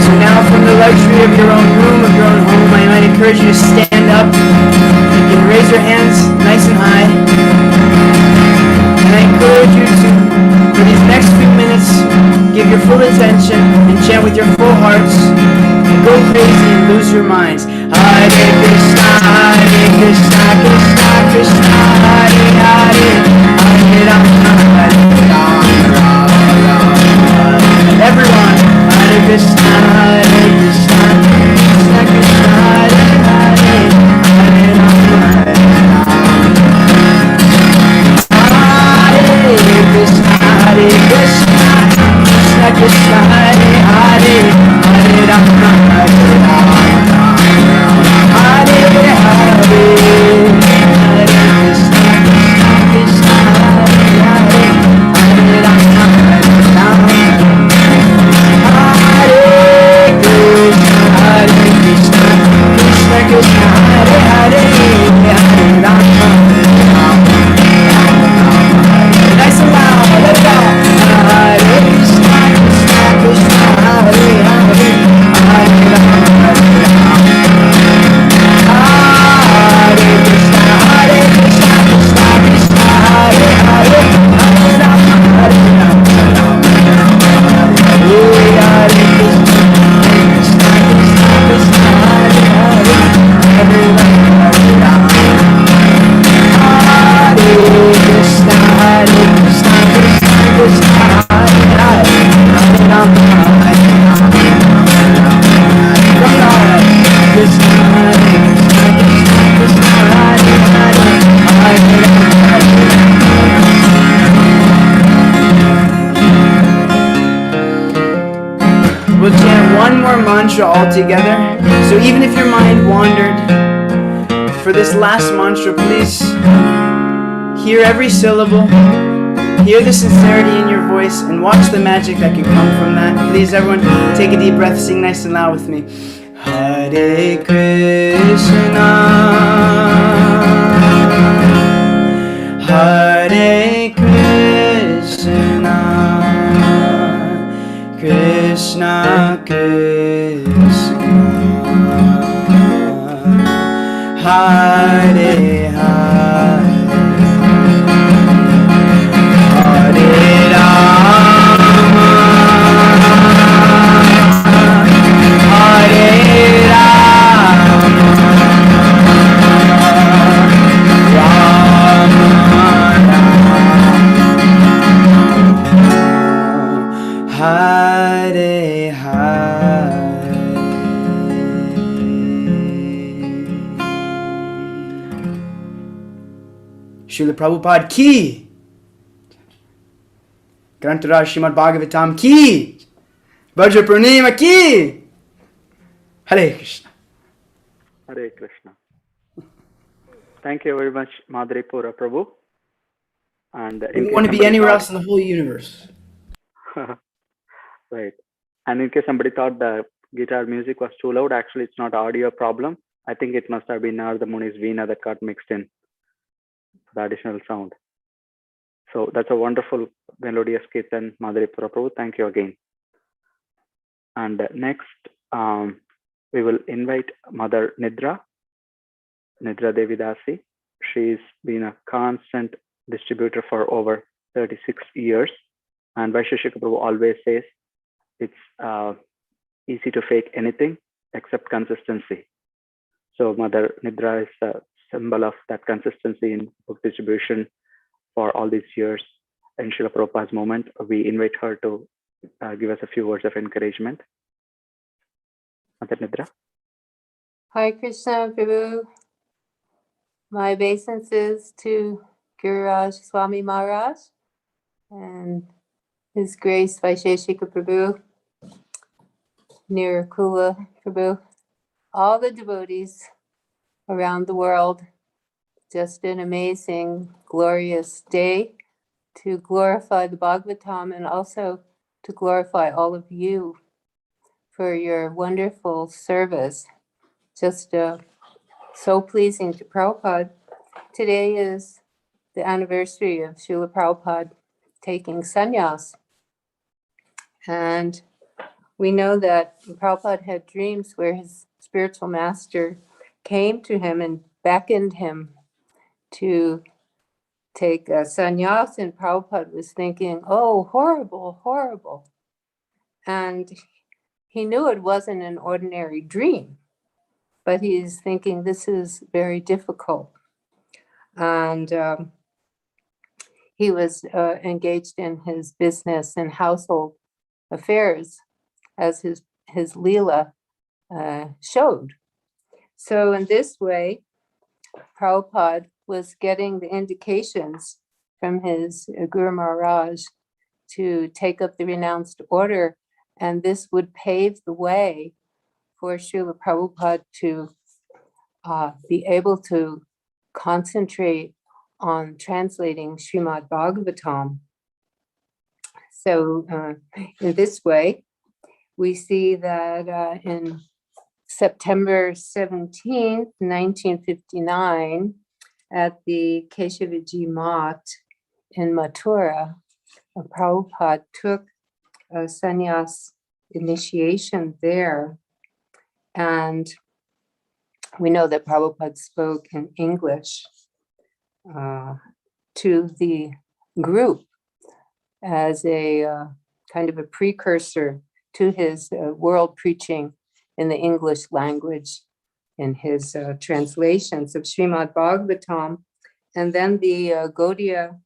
S9: So now from the luxury of your own room, of your own home, I might encourage you to stand up. You can raise your hands nice and high. And I encourage you to, for these next few minutes, give your full attention and chant with your full hearts. And go crazy and lose your minds. Hare Krishna, Hare Krishna, Krishna Krishna, Hare Hare, Hare Rama, Hare Rama, Rama Rama. Everyone, Hare Krishna, Hare Krishna, Krishna Krishna, Hare Hare, Hare Rama, Hare Rama. Hare Krishna, Hare Krishna, Krishna Krishna, Hare Hare, Hare Rama, Hare Rama, Hare Hare, Hare Krishna, Krishna Krishna, Hare Hare, Hare Rama, Hare Rama. Hare Krishna, Krishna Krishna, Hare Hare, Hare Rama, Hare Rama. Nice and loud, let it out. Hare Krishna, Krishna Krishna, Hare Hare, Hare Rama, Hare Rama. Hare Krishna, Krishna Krishna, Hare Hare, Hare Rama, Hare Rama, Hare Krishna, Krishna Krishna, Hare Hare, Hare Rama, Hare Rama. Hare Krishna, Krishna Krishna, Hare Hare, Hare Rama, Hare Rama. Krishna, Krishna Krishna, Hare Hare, Hare Rama, Hare Rama. We'll chant one more mantra all together. So even if your mind wandered, for this last mantra, please hear every syllable, hear the sincerity in your voice, and watch the magic that can come from that. Please, everyone, take a deep breath, sing nice and loud with me. Hare Krishna, Hare Krishna, Krishna Krishna, Hare Hare, Hare Rama, Hare Rama, Rama Rama, Hare Hare. Srila Prabhupada ki. Grantaraj Srimad Bhagavatam ki. Bhadra Purnima ki. Hare Krishna.
S1: Hare Krishna. Thank you very much, Madhuripura Prabhu. And
S9: We don't want to be anywhere else in the whole universe.
S1: Right. And in case somebody thought the guitar music was too loud, actually it's not audio problem. I think it must have been Narada Muni's Veena that got mixed in, the additional sound. So that's a wonderful melodious kirtan, Madhuripura Prabhu. Thank you again. And next, we will invite Mother Nidra Devi Dasi. She's been a constant distributor for over 36 years. And Vaisheshika Prabhu always says it's easy to fake anything except consistency. So Mother Nidra is a symbol of that consistency in book distribution for all these years. In Srila Prabhupada's moment, we invite her to give us a few words of encouragement. Mother Nidra.
S10: Hare Krishna, Prabhu. My obeisances to Guru Raj Swami Maharaj and His Grace Vaisheshika Prabhu, Nirakula Prabhu, all the devotees around the world. Just an amazing, glorious day to glorify the Bhagavatam and also to glorify all of you for your wonderful service. Just so pleasing to Prabhupada. Today is the anniversary of Srila Prabhupada taking sannyas. And we know that Prabhupada had dreams where his spiritual master came to him and beckoned him to take a sannyas, and Prabhupada was thinking, oh, horrible, horrible. And he knew it wasn't an ordinary dream, but he's thinking this is very difficult. And he was engaged in his business and household affairs as his Leela showed. So in this way, Prabhupada was getting the indications from his Guru Maharaj to take up the renounced order, and this would pave the way for Srila Prabhupada to be able to concentrate on translating Srimad Bhagavatam. So in this way, we see that in September 17th, 1959, at the Keshavaji Mat in Mathura, Prabhupada took a sannyas initiation there. And we know that Prabhupada spoke in English to the group as a kind of a precursor to his world preaching in the English language in his translations of Srimad Bhagavatam. And then the Gaudiya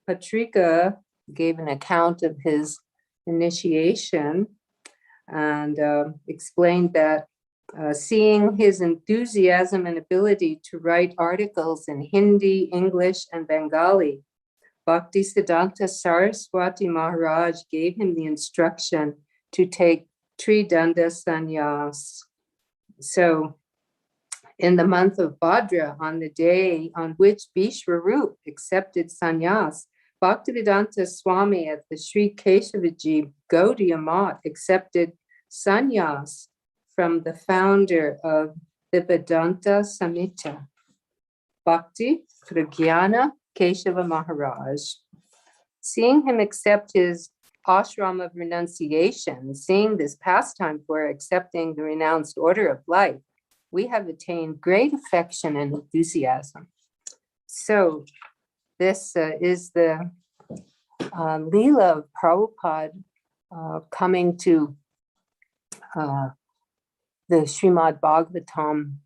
S10: Patrika gave an account of his initiation and explained that seeing his enthusiasm and ability to write articles in Hindi, English, and Bengali, Bhaktisiddhanta Saraswati Maharaj gave him the instruction to take Tridanda Sannyas. So in the month of Bhadra, on the day on which Vishwarup accepted sannyas, Bhaktivedanta Swami at the Sri Keshavaji Gaudiya Mat accepted sannyas from the founder of the Vedanta Samhita, Bhakti Pragyana Keshava Maharaj. Seeing him accept his ashram of renunciation, seeing this pastime for accepting the renounced order of life, we have attained great affection and enthusiasm. So this is the Leela of Prabhupada coming to the Srimad Bhagavatam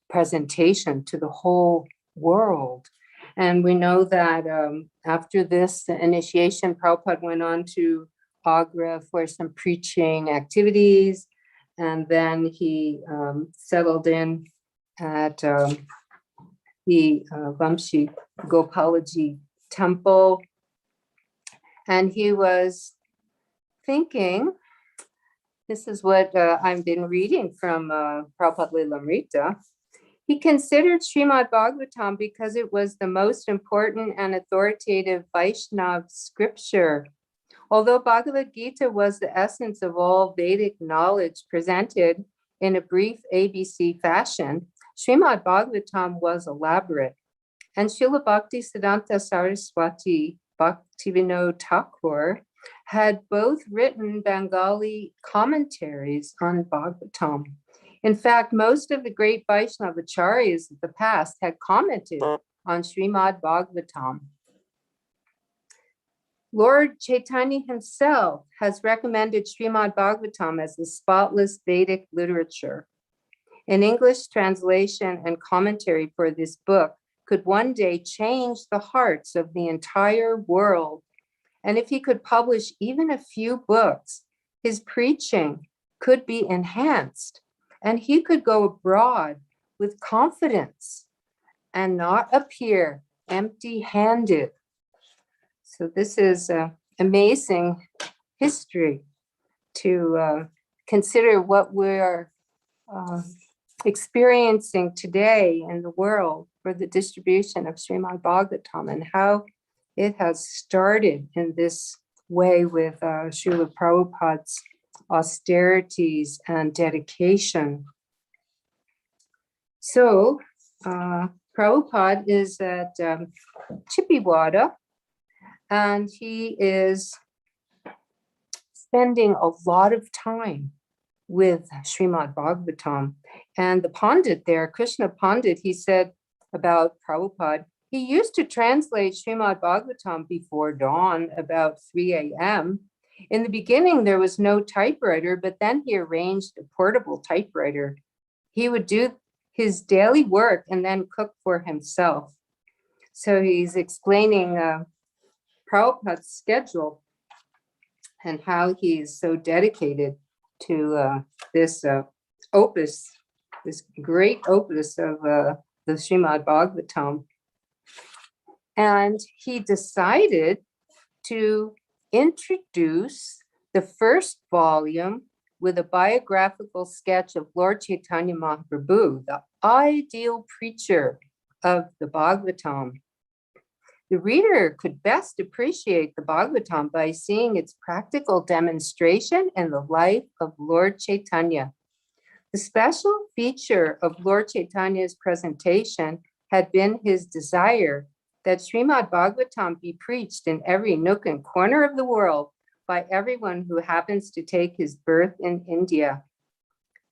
S10: presentation to the whole world. And we know that after this initiation, Prabhupada went on to Agra for some preaching activities. And then he settled in at the Vamshi Gopalaji temple. And he was thinking, this is what I've been reading from Prabhupada Lilamrita. He considered Srimad Bhagavatam because it was the most important and authoritative Vaishnav scripture. Although Bhagavad Gita was the essence of all Vedic knowledge presented in a brief ABC fashion, Srimad Bhagavatam was elaborate. And Srila Bhakti Siddhanta Saraswati Bhaktivinoda Thakur had both written Bengali commentaries on Bhagavatam. In fact, most of the great Vaishnava acharyas of the past had commented on Srimad Bhagavatam. Lord Chaitanya himself has recommended Srimad Bhagavatam as the spotless Vedic literature. An English translation and commentary for this book could one day change the hearts of the entire world. And if he could publish even a few books, his preaching could be enhanced, and he could go abroad with confidence and not appear empty-handed. So this is amazing history to consider what we're experiencing today in the world for the distribution of Srimad Bhagavatam and how it has started in this way with Srila Prabhupada's austerities and dedication. So Prabhupada is at Chippewa, and he is spending a lot of time with Srimad Bhagavatam. And the Pandit there, Krishna Pandit, he said about Prabhupada, he used to translate Srimad Bhagavatam before dawn, about 3 a.m. In the beginning, there was no typewriter, but then he arranged a portable typewriter. He would do his daily work and then cook for himself. So he's explaining Prabhupada's schedule and how he is so dedicated to this opus, this great opus of the Srimad Bhagavatam. And he decided to introduce the first volume with a biographical sketch of Lord Chaitanya Mahaprabhu, the ideal preacher of the Bhagavatam. The reader could best appreciate the Bhagavatam by seeing its practical demonstration in the life of Lord Chaitanya. The special feature of Lord Chaitanya's presentation had been his desire that Srimad Bhagavatam be preached in every nook and corner of the world by everyone who happens to take his birth in India.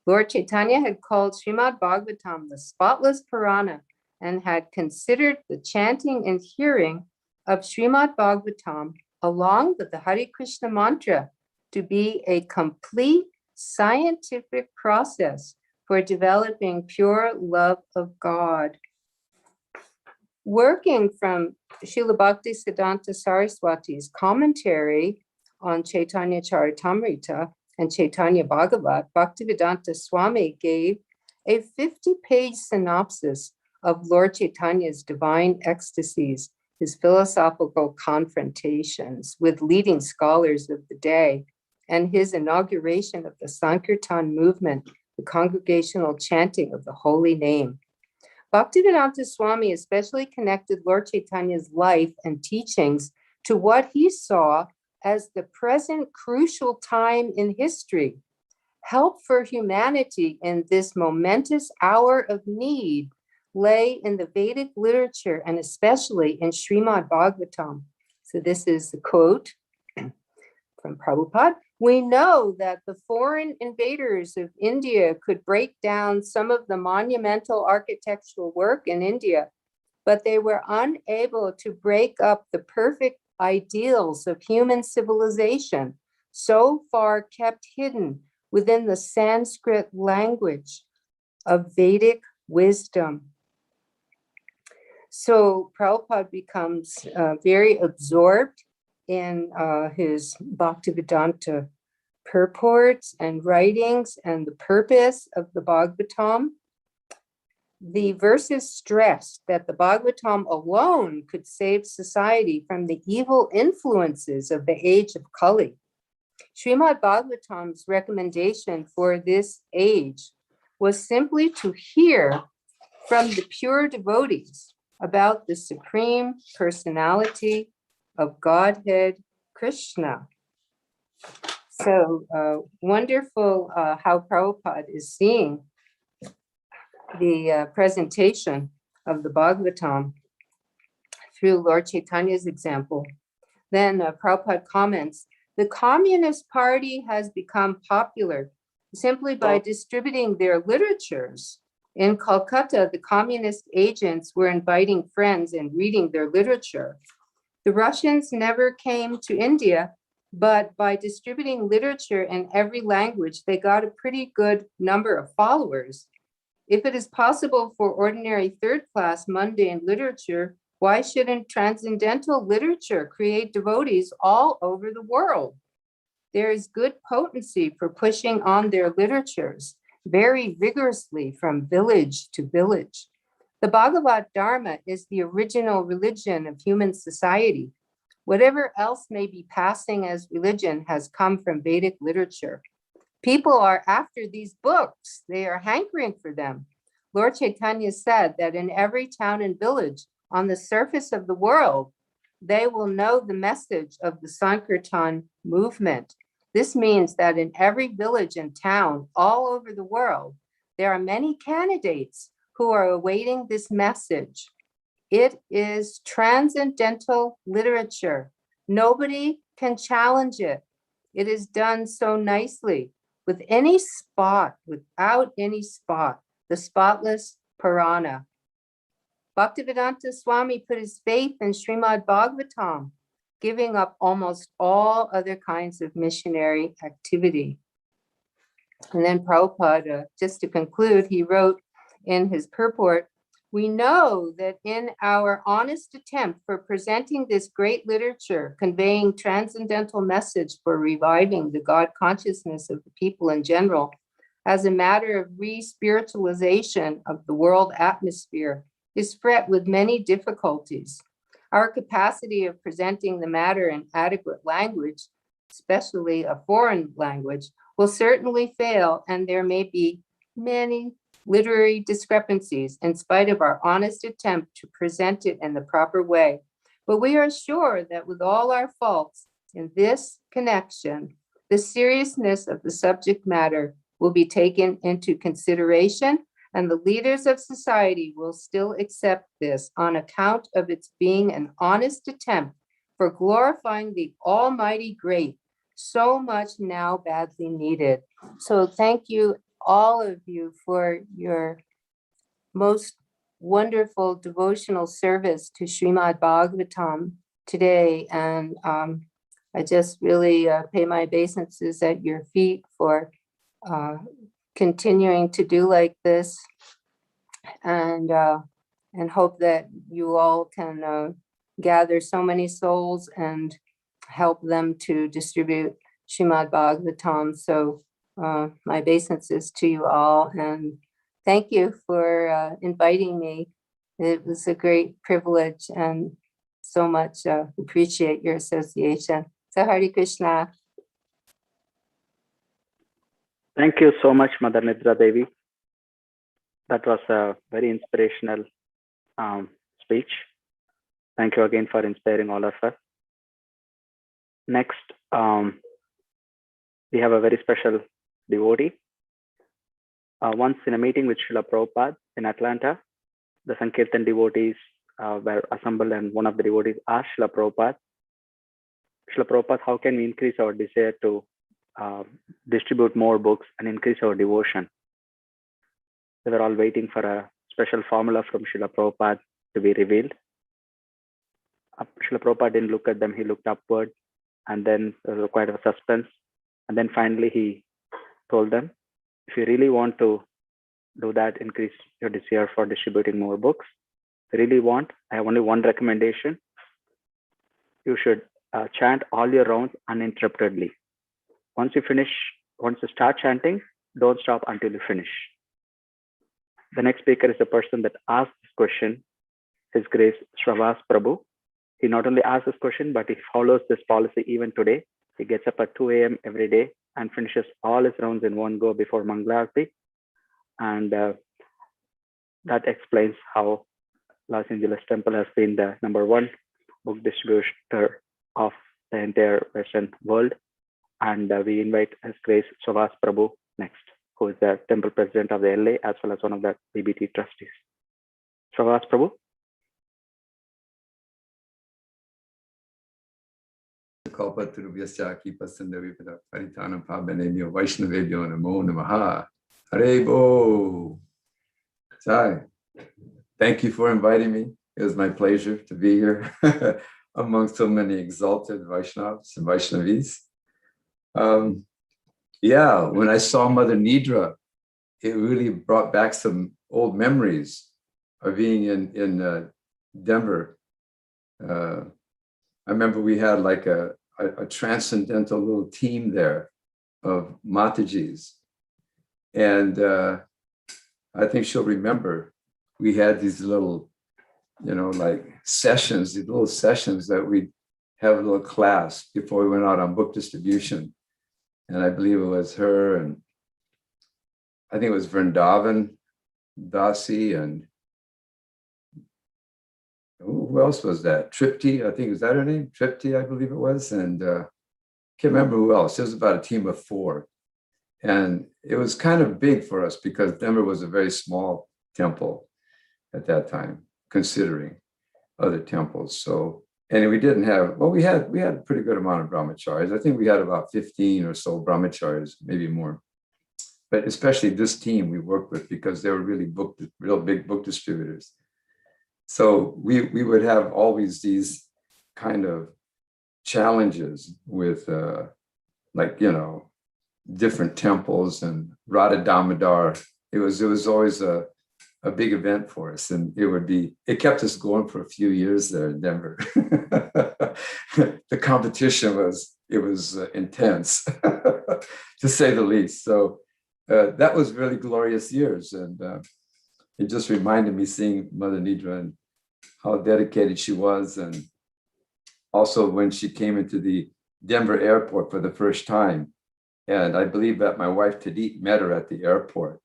S10: Lord Chaitanya had called Srimad Bhagavatam the spotless Purana and had considered the chanting and hearing of Srimad Bhagavatam along with the Hare Krishna mantra to be a complete scientific process for developing pure love of God. Working from Srila Bhakti Siddhanta Saraswati's commentary on Chaitanya Charitamrita and Chaitanya Bhagavat, Bhaktivedanta Swami gave a 50-page synopsis of Lord Chaitanya's divine ecstasies, his philosophical confrontations with leading scholars of the day, and his inauguration of the Sankirtan movement, the congregational chanting of the holy name. Bhaktivedanta Swami especially connected Lord Chaitanya's life and teachings to what he saw as the present crucial time in history. Help for humanity in this momentous hour of need lay in the Vedic literature and especially in Srimad Bhagavatam. So this is the quote from Prabhupada. We know that the foreign invaders of India could break down some of the monumental architectural work in India, but they were unable to break up the perfect ideals of human civilization, so far kept hidden within the Sanskrit language of Vedic wisdom. So Prabhupada becomes very absorbed in his Bhaktivedanta purports and writings and the purpose of the Bhagavatam. the verses stressed that the Bhagavatam alone could save society from the evil influences of the age of Kali. Srimad Bhagavatam's recommendation for this age was simply to hear from the pure devotees about the Supreme Personality of Godhead Krishna. So wonderful how Prabhupada is seeing the presentation of the Bhagavatam through Lord Chaitanya's example. Then Prabhupada comments, the Communist Party has become popular simply by distributing their literatures. In Calcutta, the communist agents were inviting friends and reading their literature. The Russians never came to India, but by distributing literature in every language, they got a pretty good number of followers. If it is possible for ordinary third-class mundane literature, why shouldn't transcendental literature create devotees all over the world? There is good potency for pushing on their literatures very vigorously from village to village. The Bhagavad Dharma is the original religion of human society. Whatever else may be passing as religion has come from Vedic literature. People are after these books. They are hankering for them. Lord Chaitanya said that in every town and village on the surface of the world, they will know the message of the Sankirtan movement. This means that in every village and town all over the world, there are many candidates who are awaiting this message. It is transcendental literature. Nobody can challenge it. It is done so nicely, with any spot, without any spot, the spotless Purana. Bhaktivedanta Swami put his faith in Srimad Bhagavatam, giving up almost all other kinds of missionary activity. And then Prabhupada, just to conclude, he wrote in his purport, we know that in our honest attempt for presenting this great literature, conveying transcendental message for reviving the God consciousness of the people in general, as a matter of re-spiritualization of the world atmosphere, is fraught with many difficulties. Our capacity of presenting the matter in adequate language, especially a foreign language, will certainly fail, and there may be many literary discrepancies in spite of our honest attempt to present it in the proper way. But we are sure that with all our faults in this connection, the seriousness of the subject matter will be taken into consideration, and the leaders of society will still accept this on account of its being an honest attempt for glorifying the Almighty Great, so much now badly needed. So thank you, all of you, for your most wonderful devotional service to Srimad Bhagavatam today. And I just really pay my obeisances at your feet for continuing to do like this, and hope that you all can gather so many souls and help them to distribute Srimad Bhagavatam. So my obeisances to you all, and thank you for inviting me. It was a great privilege, and so much appreciate your association. So Hare Krishna.
S1: Thank you so much, Mother Nidra Devi. That was a very inspirational speech. Thank you again for inspiring all of us. Next, we have a very special devotee. Once in a meeting with Srila Prabhupada in Atlanta, the Sankirtan devotees were assembled, and one of the devotees asked Srila Prabhupada, how can we increase our desire to distribute more books and increase our devotion? They were all waiting for a special formula from Srila Prabhupada to be revealed. Srila Prabhupada didn't look at them, he looked upward, and then there was quite a suspense. And then finally he told them, if you really want to do that, increase your desire for distributing more books, if you really want, I have only one recommendation. You should chant all your rounds uninterruptedly. Once you start chanting, don't stop until you finish. The next speaker is the person that asked this question, His Grace Sravas Prabhu. He not only asks this question, but he follows this policy even today. He gets up at 2 a.m. every day and finishes all his rounds in one go before Mangalarti. And that explains how Los Angeles Temple has been the #1 book distributor of the entire Western world. And we invite His Grace Sravas Prabhu next, who is the temple president of the LA as well as one of the BBT trustees. Sravas Prabhu.
S11: Hare Bo. Jai. Thank you for inviting me. It was my pleasure to be here among so many exalted Vaishnavas and Vaishnavis. Yeah, when I saw Mother Nidra, it really brought back some old memories of being in Denver. I remember we had like a transcendental little team there of Matajis. And I think she'll remember we had these little, like sessions, these little sessions that we'd have a little class before we went out on book distribution. And I believe it was her and I think it was Vrindavan Dasi and who else was that? Tripti, I think, was that her name? Tripti, I believe it was. And can't remember who else. It was about a team of 4. And it was kind of big for us because Denver was a very small temple at that time, considering other temples. So, and we didn't have, well, we had a pretty good amount of brahmacharis. I think we had about 15 or so brahmacharis, maybe more. But especially this team we worked with because they were really real big book distributors. So we would have always these kind of challenges with different temples and Radha Damodar. It was always a big event for us, and it kept us going for a few years there in Denver. The competition was intense, to say the least. So that was really glorious years, and it just reminded me seeing Mother Nidra and how dedicated she was, and also when she came into the Denver airport for the first time. And I believe that my wife Tadit met her at the airport.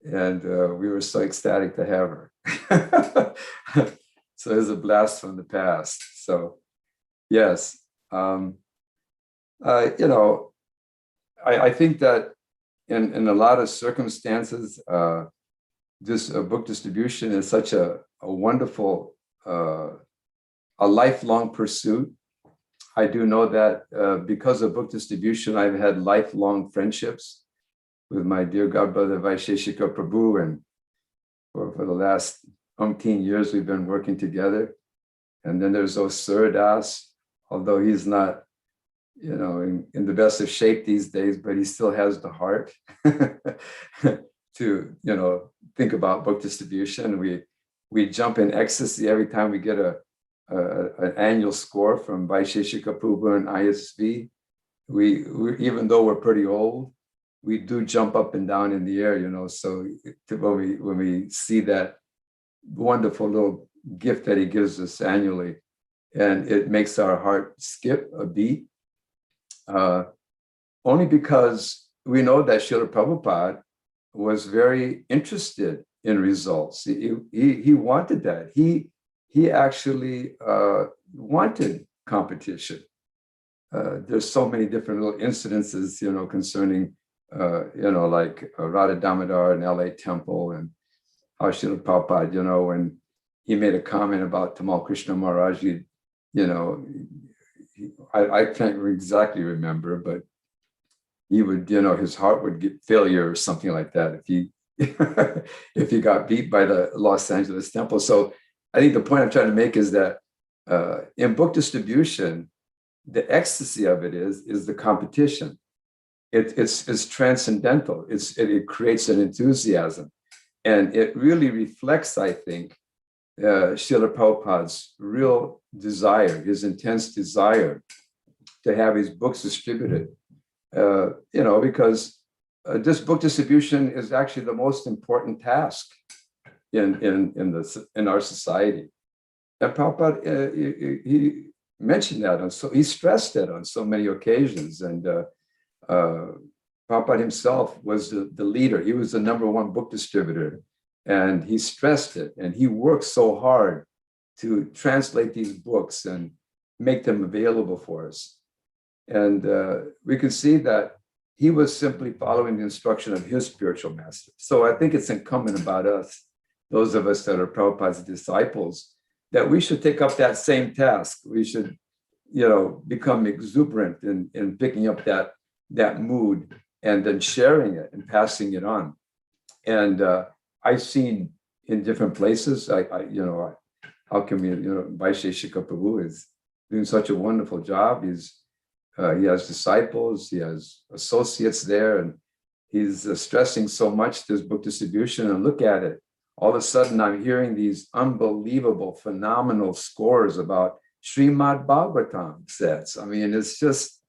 S11: And we were so ecstatic to have her. So it was a blast from the past. So yes, I think that in a lot of circumstances, this book distribution is such a wonderful, a lifelong pursuit. I do know that because of book distribution, I've had lifelong friendships with my dear godbrother Vaisheshika Prabhu, and for the last umpteen years we've been working together. And then there's Osir Das, although he's not, in the best of shape these days, but he still has the heart to, think about book distribution. We jump in ecstasy every time we get an annual score from Vaisheshika Prabhu and ISV. We even though we're pretty old, we do jump up and down in the air, so when we see that wonderful little gift that he gives us annually, and it makes our heart skip a beat, only because we know that Srila Prabhupada was very interested in results. He wanted that. He actually wanted competition. There's so many different little incidences, concerning, like Radha Damodar and LA Temple, and how Srila Prabhupada, when he made a comment about Tamal Krishna Maharaj, I can't exactly remember, but he would, his heart would get failure or something like that if he if he got beat by the Los Angeles Temple. So I think the point I'm trying to make is that in book distribution, the ecstasy of it is the competition. It's transcendental. It creates an enthusiasm, and it really reflects, I think, Srila Prabhupada's real desire, his intense desire to have his books distributed. Because this book distribution is actually the most important task in our society. And Prabhupada, he mentioned that, he stressed that on so many occasions. And Prabhupada himself was the leader. He was the #1 book distributor. And he stressed it. And he worked so hard to translate these books and make them available for us. And we can see that he was simply following the instruction of his spiritual master. So I think it's incumbent about us, those of us that are Prabhupada's disciples, that we should take up that same task. We should, become exuberant in picking up that mood and then sharing it and passing it on. And I've seen in different places, how can we, Vaisheshika Prabhu is doing such a wonderful job. He has disciples, he has associates there, and he's stressing so much this book distribution. And look at it. All of a sudden, I'm hearing these unbelievable, phenomenal scores about Srimad Bhagavatam sets. I mean, it's just,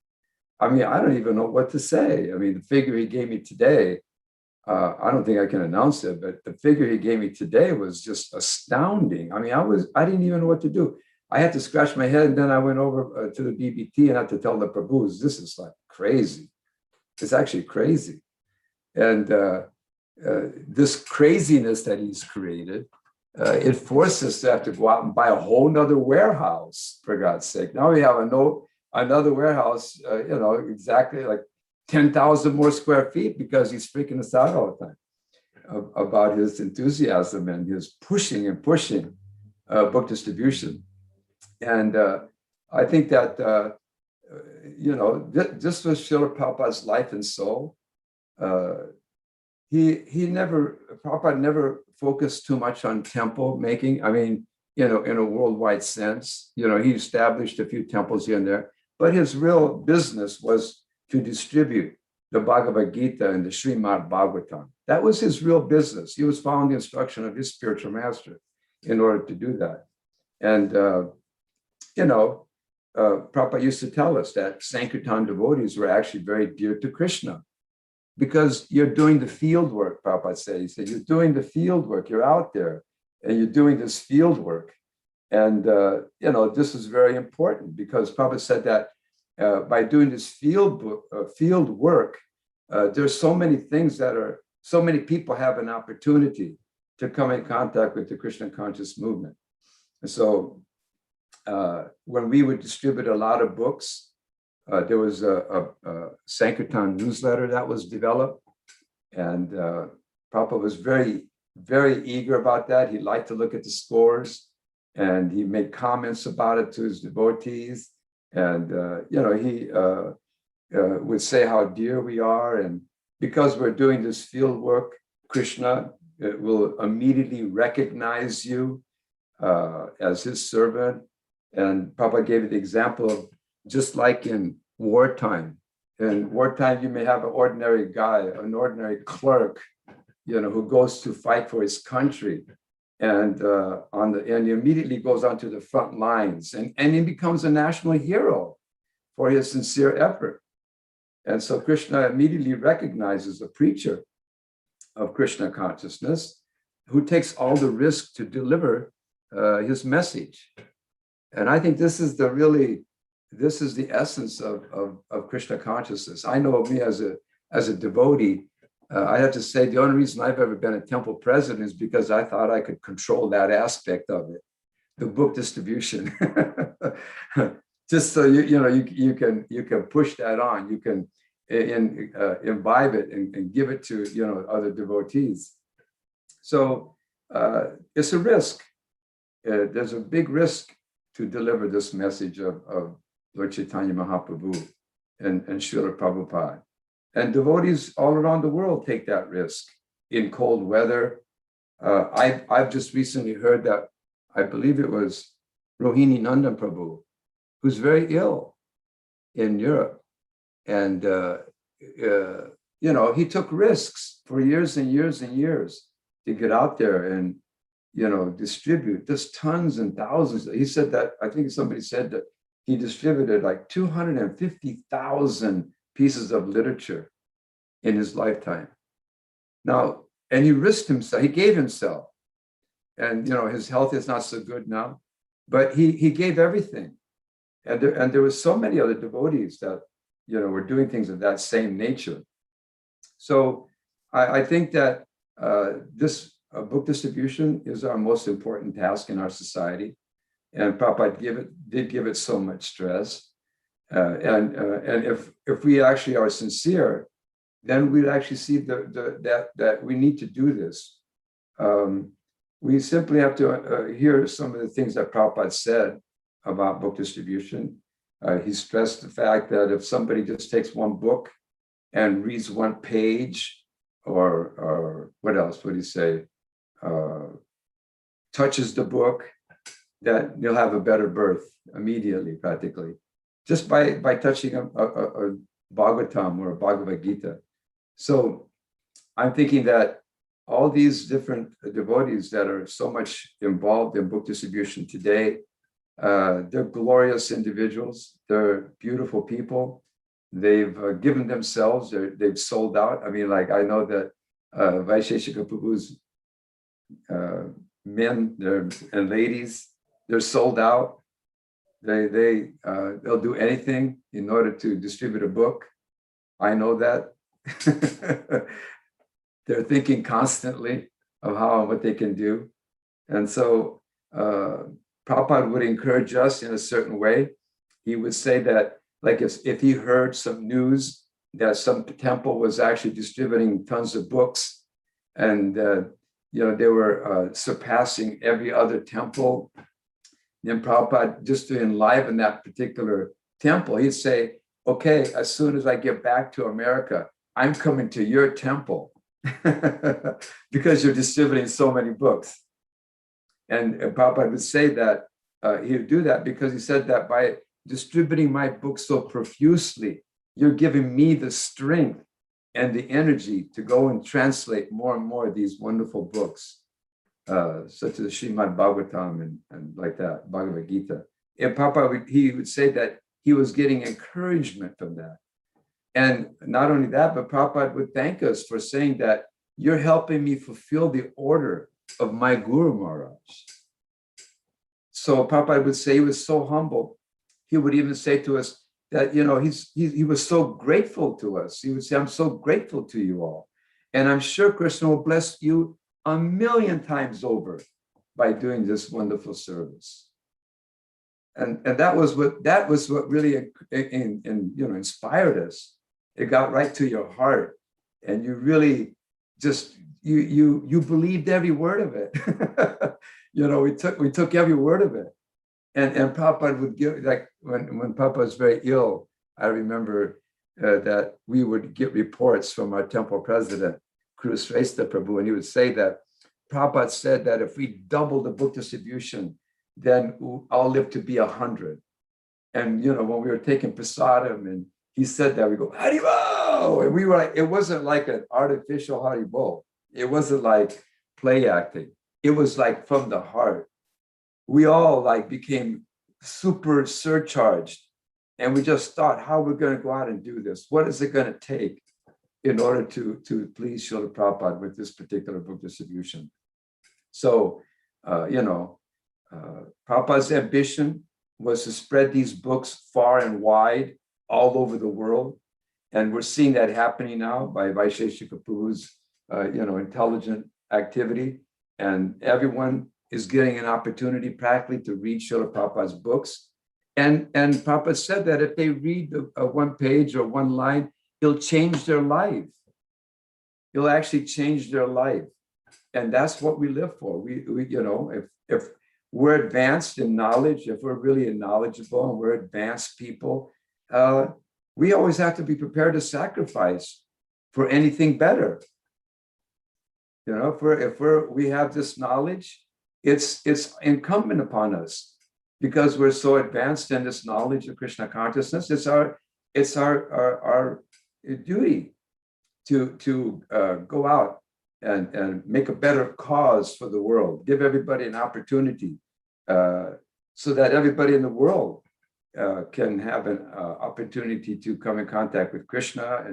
S11: I don't even know what to say. I mean, the figure he gave me today, I don't think I can announce it, but the figure he gave me today was just astounding. I mean, I didn't even know what to do. I had to scratch my head, and then I went over to the BBT and had to tell the Prabhus, this is like crazy. It's actually crazy. And this craziness that he's created, it forces us to have to go out and buy a whole nother warehouse, for God's sake. Now we have another warehouse, exactly like 10,000 more square feet, because he's freaking us out all the time about his enthusiasm and his pushing book distribution. And I think that, this was Srila Prabhupada's life and soul. Prabhupada never focused too much on temple making. I mean, in a worldwide sense, he established a few temples here and there, but his real business was to distribute the Bhagavad Gita and the Srimad Bhagavatam. That was his real business. He was following the instruction of his spiritual master in order to do that. And, Prabhupada used to tell us that Sankirtan devotees were actually very dear to Krishna, because you're doing the field work, Prabhupada said. He said, you're doing the field work, you're out there, and you're doing this field work. And, this is very important, because Prabhupada said that by doing this field work, there's so many things so many people have an opportunity to come in contact with the Krishna conscious movement. And so when we would distribute a lot of books, there was a Sankirtan newsletter that was developed, and Prabhupada was very, very eager about that. He liked to look at the scores, and he made comments about it to his devotees. And, he would say how dear we are. And because we're doing this field work, Krishna will immediately recognize you as his servant. And Prabhupada gave the example of just like in wartime. In wartime, you may have an ordinary guy, an ordinary clerk, who goes to fight for his country. And he immediately goes onto the front lines, and he becomes a national hero for his sincere effort. And so Krishna immediately recognizes a preacher of Krishna consciousness who takes all the risk to deliver his message. And I think this is the essence of Krishna consciousness. I know of me as a devotee. I have to say, the only reason I've ever been a temple president is because I thought I could control that aspect of it, the book distribution. Just so you can push that on, you can imbibe it and give it to other devotees. So it's a risk. There's a big risk to deliver this message of Lord Chaitanya Mahaprabhu and Srila Prabhupada. And devotees all around the world take that risk in cold weather. I've just recently heard that, I believe it was Rohini Nandan Prabhu, who's very ill in Europe. And, he took risks for years and years and years to get out there and, distribute just tons and thousands. He said that, I think somebody said that he distributed like 250,000 pieces of literature in his lifetime. Now, and he risked himself, he gave himself. And his health is not so good now, but he gave everything. And there were so many other devotees that were doing things of that same nature. So I think that this book distribution is our most important task in our society. And Prabhupada did give it so much stress. And if we actually are sincere, then we'd actually see that we need to do this. We simply have to hear some of the things that Prabhupada said about book distribution. He stressed the fact that if somebody just takes one book and reads one page, or what else would he say, touches the book, that you'll have a better birth immediately, practically, just by touching a Bhagavatam or a Bhagavad Gita. So I'm thinking that all these different devotees that are so much involved in book distribution today, they're glorious individuals. They're beautiful people. They've given themselves. They've sold out. I mean, like, I know that Vaisheshika Prabhu's men and ladies, they're sold out. They'll do anything in order to distribute a book. I know that. They're thinking constantly of how and what they can do. And so Prabhupada would encourage us in a certain way. He would say that, like, if he heard some news that some temple was actually distributing tons of books, and they were surpassing every other temple, then Prabhupada, just to enliven that particular temple, he'd say, okay, as soon as I get back to America, I'm coming to your temple because you're distributing so many books. And Prabhupada would say that he would do that because he said that by distributing my books so profusely, you're giving me the strength and the energy to go and translate more and more of these wonderful books, such as Srimad Bhagavatam and like that, Bhagavad Gita. And Prabhupada, he would say that he was getting encouragement from that. And not only that, but Prabhupada would thank us for saying that you're helping me fulfill the order of my Guru Maharaj. So Prabhupada would say he was so humble. He would even say to us that, he was so grateful to us. He would say, I'm so grateful to you all. And I'm sure Krishna will bless you 1,000,000 times over by doing this wonderful service. And that was what really inspired us. It got right to your heart, and you really just you believed every word of it. We took every word of it. And Prabhupada would give, like, when Prabhupada was very ill, I remember that we would get reports from our temple president, Shrestha Prabhu, and he would say that Prabhupada said that if we double the book distribution, then I'll live to be 100. And when we were taking prasadam and he said that, we go, Haribol! And we were like, it wasn't like an artificial Haribol. It wasn't like play acting. It was like from the heart. We all became super surcharged, and we just thought, how we're going to go out and do this? What is it going to take in order to please Srila Prabhupada with this particular book distribution? So, Prabhupada's ambition was to spread these books far and wide all over the world. And we're seeing that happening now by Vaisheshika Prabhu's, intelligent activity. And everyone is getting an opportunity practically to read Srila Prabhupada's books. And Prabhupada said that if they read one page or one line, it'll change their life. It'll actually change their life. And that's what we live for. We if we're advanced in knowledge, if we're really knowledgeable and we're advanced people, we always have to be prepared to sacrifice for anything better. If we have this knowledge, it's incumbent upon us, because we're so advanced in this knowledge of Krishna consciousness. It's our duty to go out and make a better cause for the world, give everybody an opportunity, so that everybody in the world can have an opportunity to come in contact with Krishna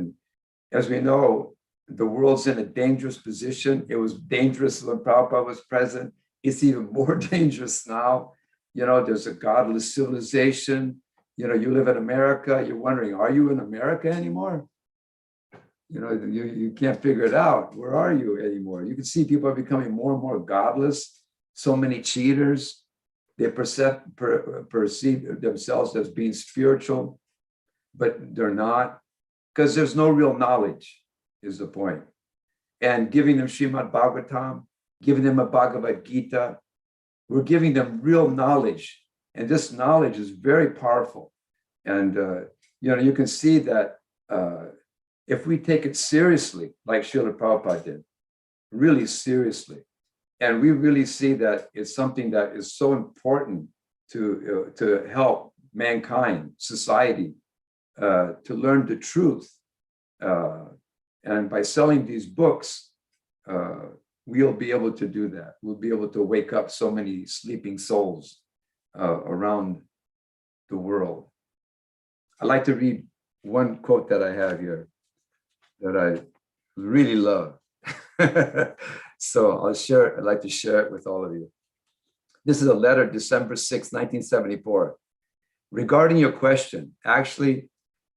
S11: As we know, the world's in a dangerous position. It was dangerous when Prabhupada was present. It's even more dangerous now. There's a godless civilization. You live in America, you're wondering, are you in America anymore? You can't figure it out. Where are you anymore? You can see people are becoming more and more godless. So many cheaters. They perceive themselves as being spiritual, but they're not, because there's no real knowledge, is the point. And giving them Srimad Bhagavatam, giving them a Bhagavad Gita, we're giving them real knowledge. And this knowledge is very powerful. And, you can see that if we take it seriously, like Srila Prabhupada did, really seriously, and we really see that it's something that is so important to help mankind, society, to learn the truth. And by selling these books, we'll be able to do that. We'll be able to wake up so many sleeping souls around the world. I'd like to read one quote that I have here that I really love. So I'd like to share it with all of you. This is a letter, December 6, 1974. Regarding your question, actually,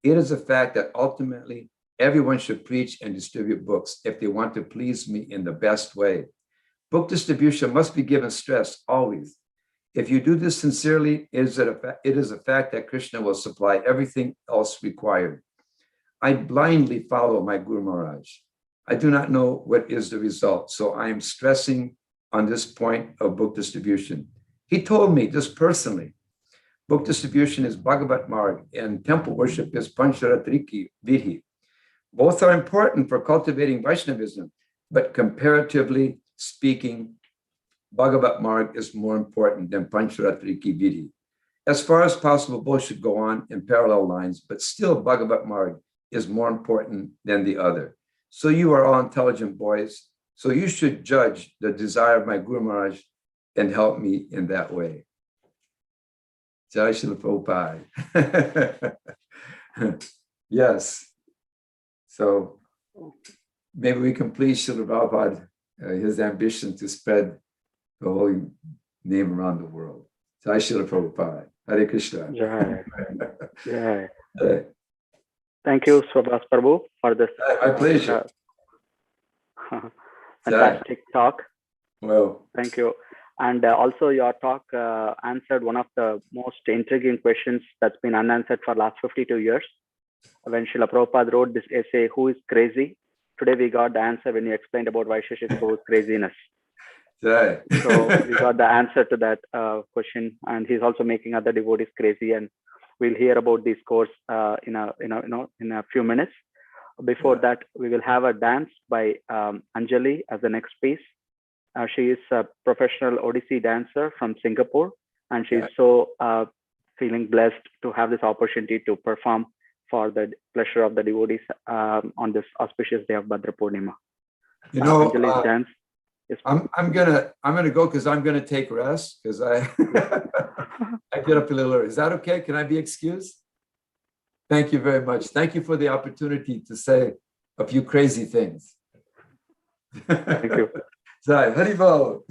S11: it is a fact that ultimately everyone should preach and distribute books if they want to please me in the best way. Book distribution must be given stress always. If you do this sincerely, it is a fact that Krishna will supply everything else required. I blindly follow my Guru Maharaj. I do not know what is the result, so I am stressing on this point of book distribution. He told me this personally. Book distribution is Bhagavat Marg and temple worship is Pancharatriki Vidhi. Both are important for cultivating Vaishnavism, but comparatively speaking, Bhagavat Marg is more important than Pancharatriki Vidhi. As far as possible, both should go on in parallel lines, but still Bhagavat Marg is more important than the other. So you are all intelligent boys, so you should judge the desire of my Guru Maharaj and help me in that way. Jai Srila Prabhupada. Yes. So maybe we can please Srila Prabhupada, his ambition to spread the holy name around the world. Jai Srila Prabhupada. Hare Krishna.
S1: Jai. Jai. Thank you, Swabhas Prabhu, for this
S11: my pleasure.
S1: Fantastic talk.
S11: Well,
S1: thank you. And also your talk answered one of the most intriguing questions that's been unanswered for last 52 years. When Srila Prabhupada wrote this essay, Who is Crazy? Today we got the answer when you explained about Vaisheshika Prabhu's craziness.
S11: Right.
S1: So we got the answer to that question, and he's also making other devotees crazy. And we'll hear about this course in a few minutes. Before that, we will have a dance by Anjali as the next piece. She is a professional Odissi dancer from Singapore, and she's so feeling blessed to have this opportunity to perform for the pleasure of the devotees on this auspicious day of Bhadra Purnima. Anjali's dance.
S11: I'm gonna go because I'm gonna take rest because I get up a little early. Is that okay? Can I be excused? Thank you very much. Thank you for the opportunity to say a few crazy things.
S1: Thank you.
S11: Zai, Haribol.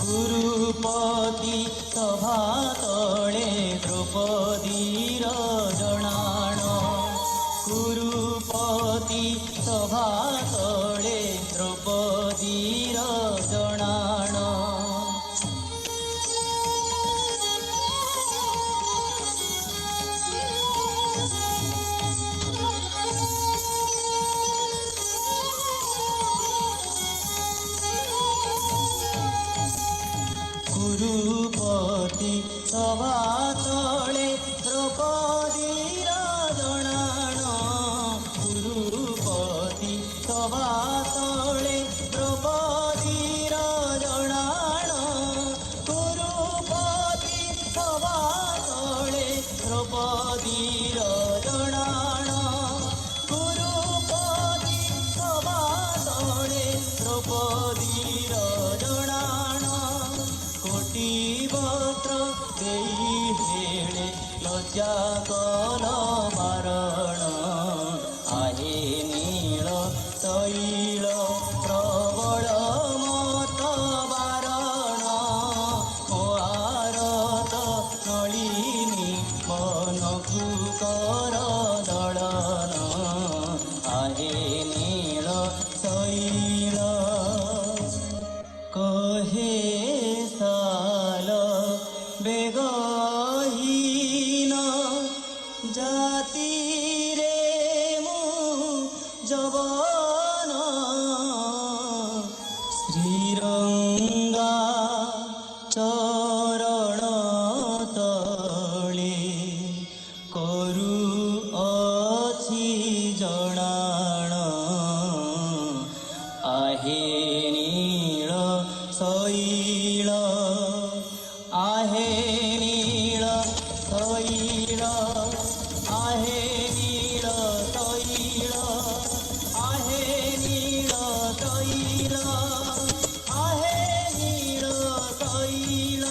S12: गुरुपति सभा तले द्रौपदीर जनाण गुरुपति सभा तले द्रौपदीर जनाण गुरुपति सभा तले द्रौपदीर जनाण गुरुपति सभा तले द्रौपदीर जनाण गुरुपति सभा तले द्रौपदीर जनाण गुरुपति सभा तले द्रौपदीर जनाण कोटि वस्त्र देई हेणे लज्जा कल मारण आहे नील तैल प्रबल मत बारण ओ आरत नलिनी मनकु कर दलन आहे नील तैल कहे साल बेगहीन जाति रे मु जवन श्रीरंगा चरण तले करु अछि जनाण आहे नील शैल आहे नील शैल आहे नील शैल आहे नील शैल आहे नील शैल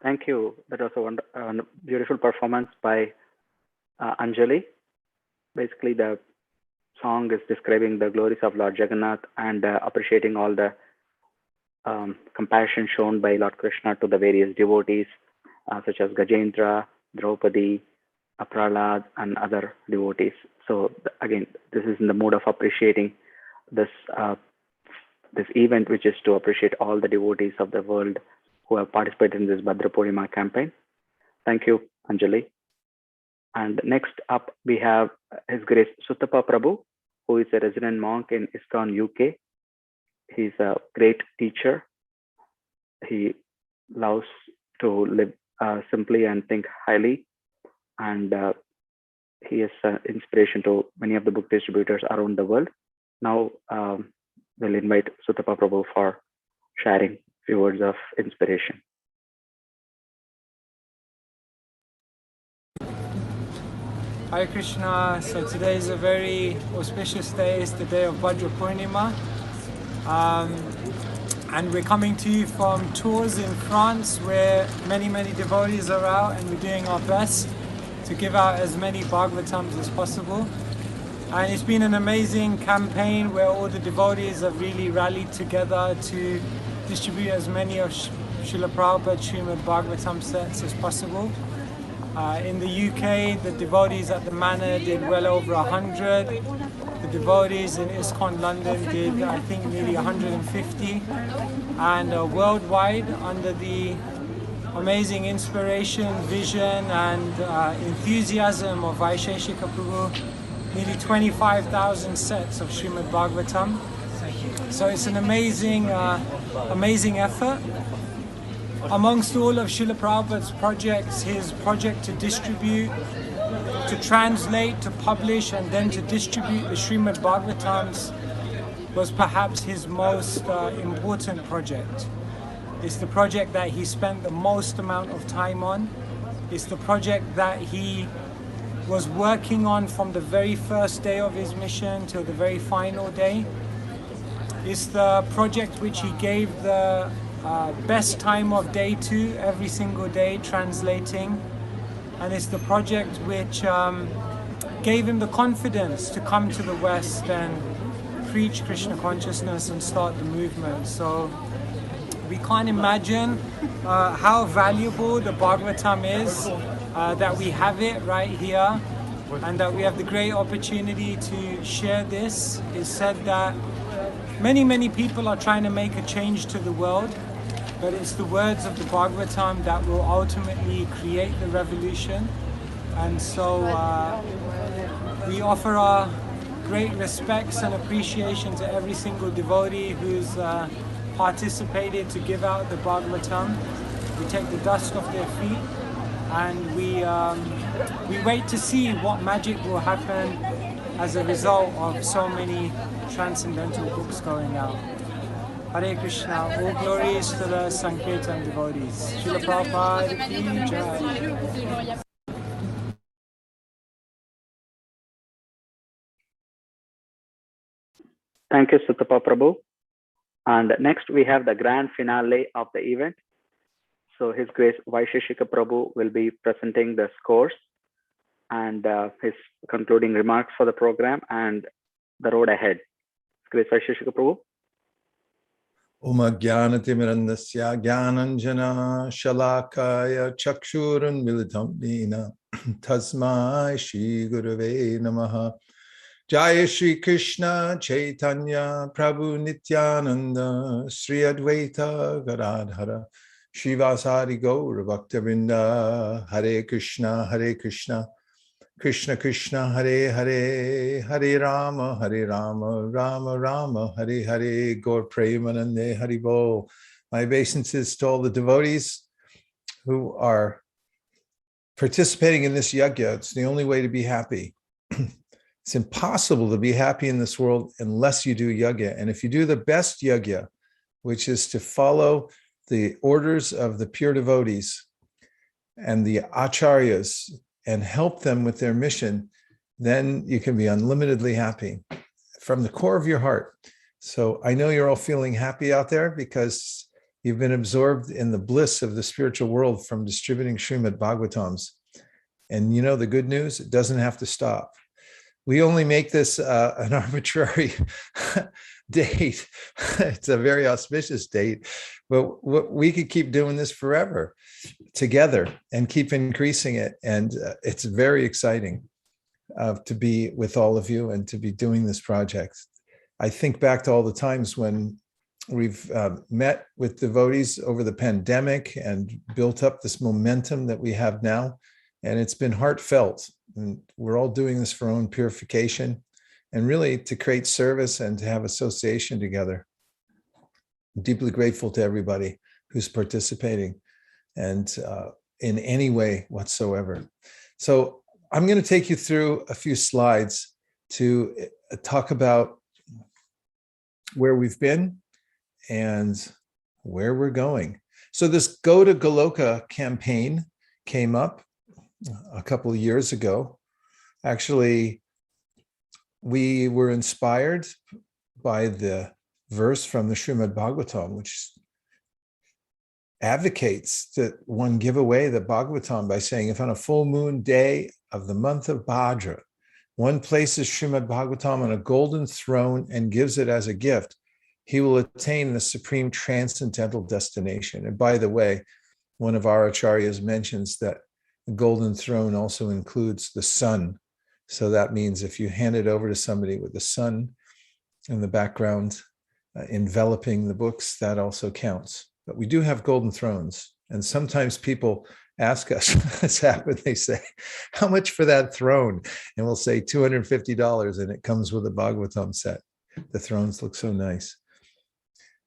S1: Thank you. That was a beautiful performance by Anjali. Basically, the song is describing the glories of Lord Jagannath and appreciating all the compassion shown by Lord Krishna to the various devotees, such as Gajendra, Draupadi, Prahlad, and other devotees. So again, this is in the mood of appreciating this this event, which is to appreciate all the devotees of the world who have participated in this Bhadra Purnima campaign. Thank you, Anjali. And next up, we have His Grace Suttapa Prabhu, who is a resident monk in ISKCON, UK. He's a great teacher. He loves to live simply and think highly. And he is an inspiration to many of the book distributors around the world. Now, we'll invite Suttapa Prabhu for sharing a few words of inspiration.
S13: Hare Krishna. So today is a very auspicious day. It's the day of Bhadra Purnima. And we're coming to you from tours in France where many devotees are out, and we're doing our best to give out as many Bhagavatams as possible. And it's been an amazing campaign where all the devotees have really rallied together to distribute as many of Srila Prabhupada's Srimad Bhagavatam sets as possible. In the UK, the devotees at the Manor did well over 100. The devotees in ISKCON London did, I think, nearly 150. And worldwide, under the amazing inspiration, vision, and enthusiasm of Vaisheshika Prabhu, nearly 25,000 sets of Srimad Bhagavatam. So it's an amazing effort. amongst all of Srila Prabhupada's projects, his project to distribute, to translate, to publish, and then to distribute the Srimad Bhagavatams was perhaps his most important project. It's the project that he spent the most amount of time on. It's the project that he was working on from the very first day of his mission till the very final day. It's the project which he gave the best time of day to every single day, translating. And it's the project which gave him the confidence to come to the West and preach Krishna consciousness and start the movement. So we can't imagine how valuable the Bhagavatam is, that we have it right here and that we have the great opportunity to share this. It's said that many people are trying to make a change to the world, but it's the words of the Bhagavatam that will ultimately create the revolution. And so we offer our great respects and appreciation to every single devotee who's participated to give out the Bhagavatam. We take the dust off their feet and we wait to see what magic will happen as a result of so many transcendental books going out. Hare Krishna, all glories to the Sankirtan devotees. Srila Prabhupada ki jai.
S1: Thank you, Sutapa Prabhu. And next we have the grand finale of the event. So His Grace Vaisheshika Prabhu will be presenting the scores and his concluding remarks for the program and the road ahead. His Grace Vaisheshika Prabhu.
S2: Oma Jnanatimirandasya Jnananjana Shalakaya Chakshurun Militam Nina Tasmai Shri Gurave Namaha. Jaya Shri Krishna Chaitanya Prabhu Nityananda Sri Advaita Gadadhara Shivasari Gaura Bhaktavinda. Hare Krishna Krishna Krishna Hare Hare Hare Rama Rama Rama Hare Hare. Gaur Premanande Hari Bol. My obeisances to all the devotees who are participating in this yajna. It's the only way to be happy. It's impossible to be happy in this world unless you do yajna. And if you do the best yajna, which is to follow the orders of the pure devotees and the acharyas and help them with their mission, then you can be unlimitedly happy from the core of your heart. So I know you're all feeling happy out there because you've been absorbed in the bliss of the spiritual world from distributing Srimad Bhagavatams. And you know the good news, it doesn't have to stop. We only make this an arbitrary date. It's a very auspicious date, but we could keep doing this forever together and keep increasing it. And it's very exciting to be with all of you and to be doing this project. I think back to all the times when we've met with devotees over the pandemic and built up this momentum that we have now. And it's been heartfelt. And we're all doing this for our own purification and really to create service and to have association together. I'm deeply grateful to everybody who's participating and in any way whatsoever. So I'm going to take you through a few slides to talk about where we've been and where we're going. So this Go to Goloka campaign came up a couple of years ago. Actually, we were inspired by the verse from the Srimad Bhagavatam, which advocates that one give away the Bhagavatam by saying, if on a full moon day of the month of Bhadra, one places Srimad Bhagavatam on a golden throne and gives it as a gift, he will attain the supreme transcendental destination. And by the way, one of our acharyas mentions that the golden throne also includes the sun. So that means if you hand it over to somebody with the sun in the background enveloping the books, that also counts. But we do have golden thrones. And sometimes people ask us, what's happened? They say, how much for that throne? And we'll say $250, and it comes with a Bhagavatam set. The thrones look so nice.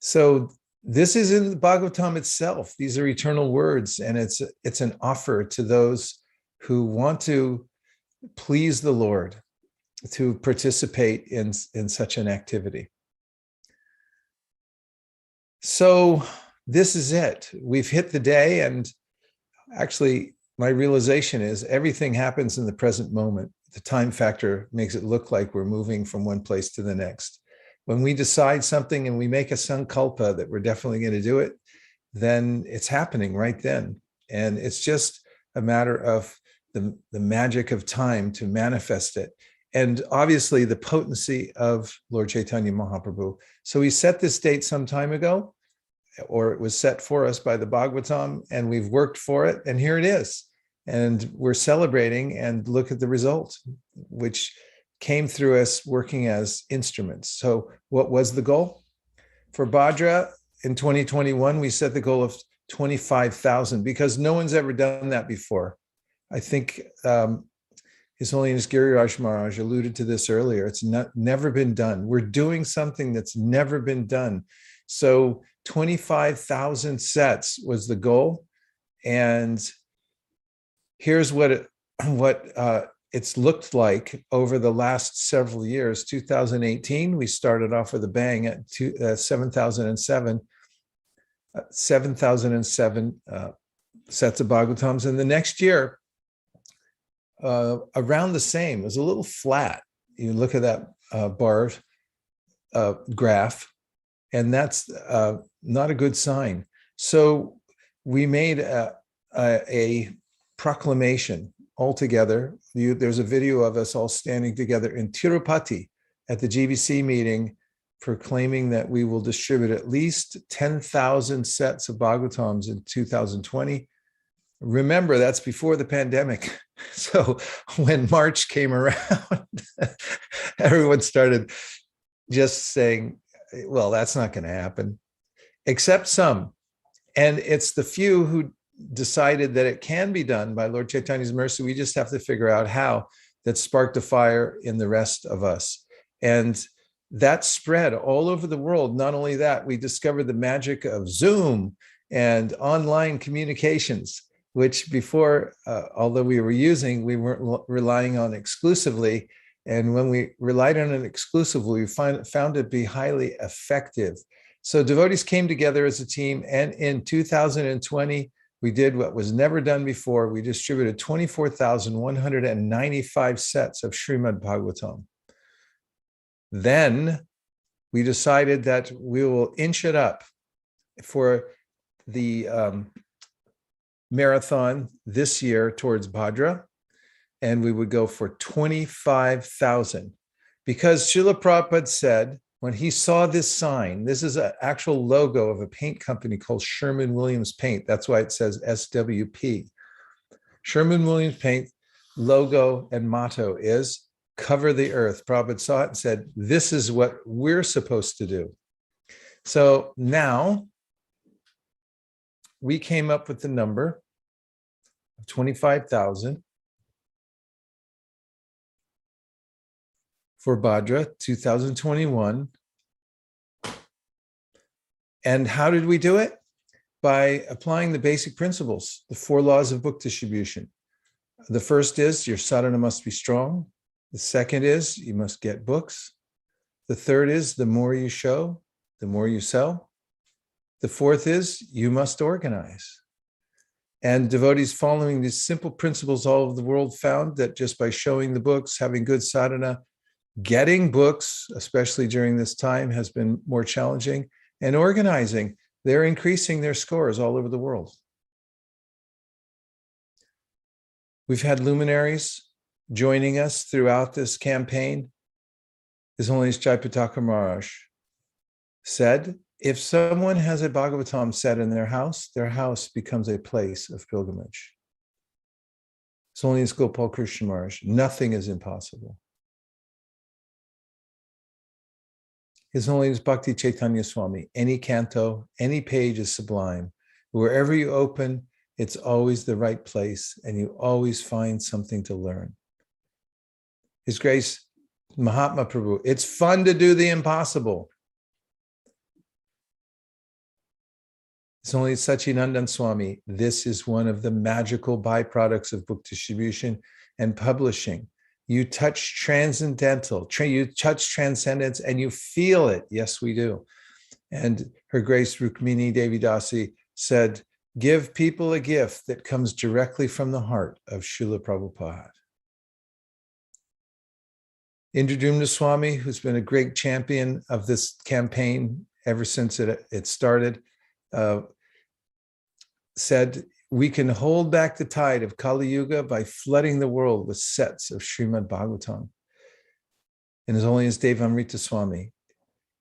S2: So this is in the Bhagavatam itself. These are eternal words, and it's an offer to those who want to please the Lord to participate in such an activity. So this is it. We've hit the day, and actually my realization is everything happens in the present moment. The time factor makes it look like we're moving from one place to the next. When we decide something and we make a sankalpa that we're definitely going to do it, then it's happening right then. And it's just a matter of the magic of time to manifest it. And obviously the potency of Lord Chaitanya Mahaprabhu. So he set this date some time ago, or it was set for us by the Bhagavatam, and we've worked for it, and here it is. And we're celebrating, and look at the result, which came through us working as instruments. So what was the goal? For Bhadra in 2021, we set the goal of 25,000 because no one's ever done that before. I think His Holiness Giriraj Maharaj alluded to this earlier. It's never been done. We're doing something that's never been done. So 25,000 sets was the goal. And here's what it's looked like over the last several years. 2018, we started off with a bang at 7,007 sets of Bhagavatams. And the next year, around the same. It was a little flat. You look at that bar graph, and that's not a good sign. So we made a proclamation all together. There's a video of us all standing together in Tirupati at the GBC meeting, proclaiming that we will distribute at least 10,000 sets of Bhagavatams in 2020. Remember, that's before the pandemic. So when March came around, everyone started just saying, well, that's not going to happen, except some. And it's the few who decided that it can be done by Lord Chaitanya's mercy. We just have to figure out how. That sparked a fire in the rest of us. And that spread all over the world. Not only that, we discovered the magic of Zoom and online communications, which before, although we were using, we weren't relying on exclusively. And when we relied on it exclusively, we found it to be highly effective. So devotees came together as a team. And in 2020, we did what was never done before. We distributed 24,195 sets of Srimad Bhagavatam. Then we decided that we will inch it up for the marathon this year towards Bhadra, and we would go for 25,000. Because Srila Prabhupada said, when he saw this sign, this is an actual logo of a paint company called Sherwin-Williams Paint. That's why it says SWP. Sherwin-Williams Paint logo and motto is cover the earth. Prabhupada saw it and said, this is what we're supposed to do. So now we came up with the number of 25,000 for Bhadra 2021. And how did we do it? By applying the basic principles, the 4 laws of book distribution. The first is your sadhana must be strong. The second is you must get books. The third is the more you show, the more you sell. The fourth is you must organize. And devotees following these simple principles all over the world found that just by showing the books, having good sadhana, getting books, especially during this time, has been more challenging, and organizing, they're increasing their scores all over the world. We've had luminaries joining us throughout this campaign. His Holiness Jaipataka Maharaj said, if someone has a Bhagavatam set in their house becomes a place of pilgrimage. His Holiness Gopal Krishna Maharaj, nothing is impossible. His Holiness Bhakti Chaitanya Swami, any canto, any page is sublime. Wherever you open, it's always the right place, and you always find something to learn. His Grace Mahatma Prabhu, it's fun to do the impossible. It's only Sachinandan Swami. This is one of the magical byproducts of book distribution and publishing. You touch transcendental, you touch transcendence and you feel it. Yes, we do. And Her Grace Rukmini Devi Dasi said, give people a gift that comes directly from the heart of Srila Prabhupada. Indradumna Swami, who's been a great champion of this campaign ever since it started, said, we can hold back the tide of Kali Yuga by flooding the world with sets of Srimad Bhagavatam. And His Holiness Devamrita Swami,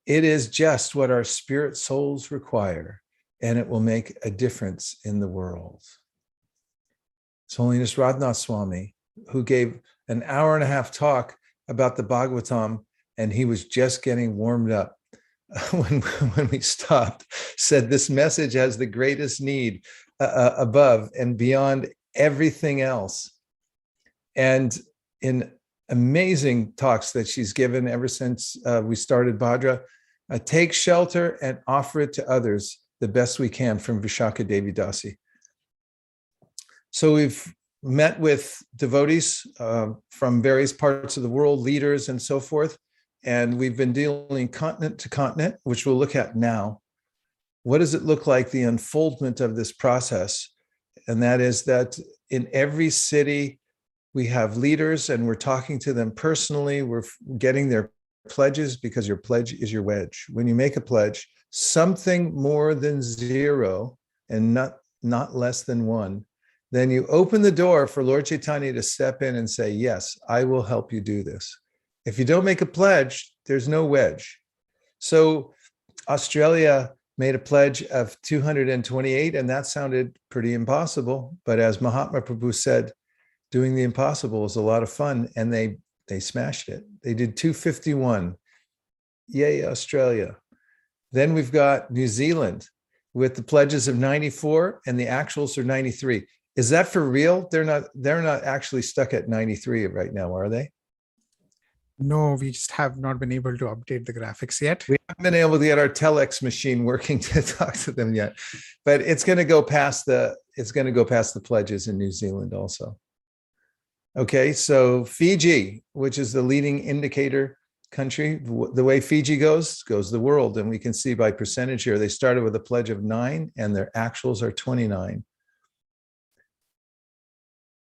S2: it is just what our spirit souls require, and it will make a difference in the world. His Holiness Radhanath Swami, who gave an hour-and-a-half talk about the Bhagavatam, and he was just getting warmed up when we stopped, said this message has the greatest need above and beyond everything else. And in amazing talks that she's given ever since we started Bhadra, take shelter and offer it to others the best we can, from Vishaka Devi Dasi. So we've met with devotees from various parts of the world, leaders and so forth, and we've been dealing continent to continent, which we'll look at now. What does it look like, the unfoldment of this process? And that is that in every city, we have leaders and we're talking to them personally. We're getting their pledges, because your pledge is your wedge. When you make a pledge, something more than 0 and not less than 1, then you open the door for Lord Chaitanya to step in and say, yes, I will help you do this. If you don't make a pledge, there's no wedge. So Australia made a pledge of 228, and that sounded pretty impossible. But as Mahatma Prabhu said, doing the impossible is a lot of fun, and they smashed it. They did 251. Yay, Australia. Then we've got New Zealand with the pledges of 94, and the actuals are 93. Is that for real? They're not actually stuck at 93 right now, are they?
S14: No, we just have not been able to update the graphics yet.
S2: We haven't been able to get our telex machine working to talk to them yet, but it's going to go past the pledges in New Zealand also. Okay, so Fiji, which is the leading indicator country, the way Fiji goes the world, and we can see by percentage here. They started with a pledge of 9, and their actuals are 29.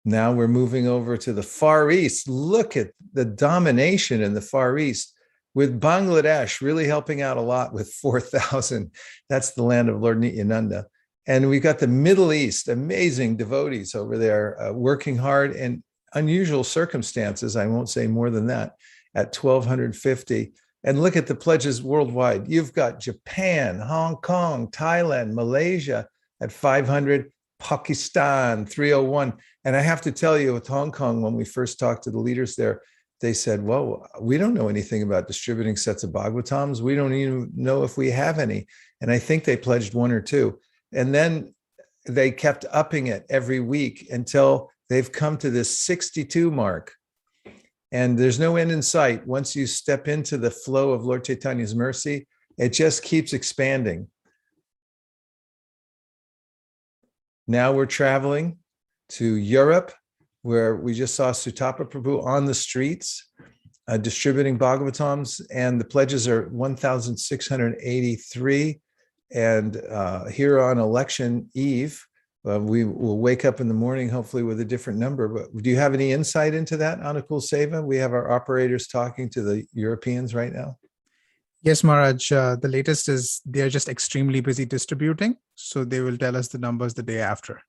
S2: Now we're moving over to the Far East. Look at the domination in the Far East, with Bangladesh really helping out a lot with 4,000. That's the land of Lord Nityananda. And we've got the Middle East, amazing devotees over there, working hard in unusual circumstances. I won't say more than that, at 1,250. And look at the pledges worldwide. You've got Japan, Hong Kong, Thailand, Malaysia at 500, Pakistan, 301. And I have to tell you, with Hong Kong, when we first talked to the leaders there, they said, well, we don't know anything about distributing sets of Bhagavatams. We don't even know if we have any. And I think they pledged 1 or 2. And then they kept upping it every week until they've come to this 62 mark. And there's no end in sight. Once you step into the flow of Lord Chaitanya's mercy, it just keeps expanding. Now we're traveling to Europe, where we just saw Sutapa Prabhu on the streets distributing Bhagavatams, and the pledges are 1,683. And here on election eve, we will wake up in the morning, hopefully with a different number. But do you have any insight into that, Anukul Seva? We have our operators talking to the Europeans right now.
S14: Yes, Maharaj, the latest is they're just extremely busy distributing. So they will tell us the numbers the day after.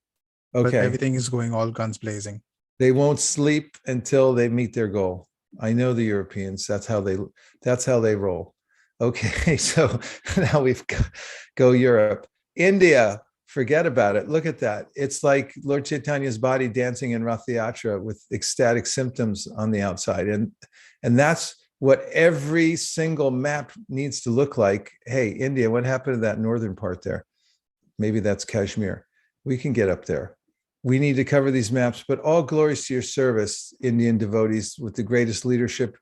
S2: Okay.
S14: But everything is going all guns blazing.
S2: They won't sleep until they meet their goal. I know the Europeans, that's how they roll. Okay, so now we've go Europe. India, forget about it. Look at that. It's like Lord Chaitanya's body dancing in Rath Yatra with ecstatic symptoms on the outside. And that's what every single map needs to look like. Hey, India, what happened to that northern part there? Maybe that's Kashmir. We can get up there. We need to cover these maps, but all glories to your service, Indian devotees, with the greatest leadership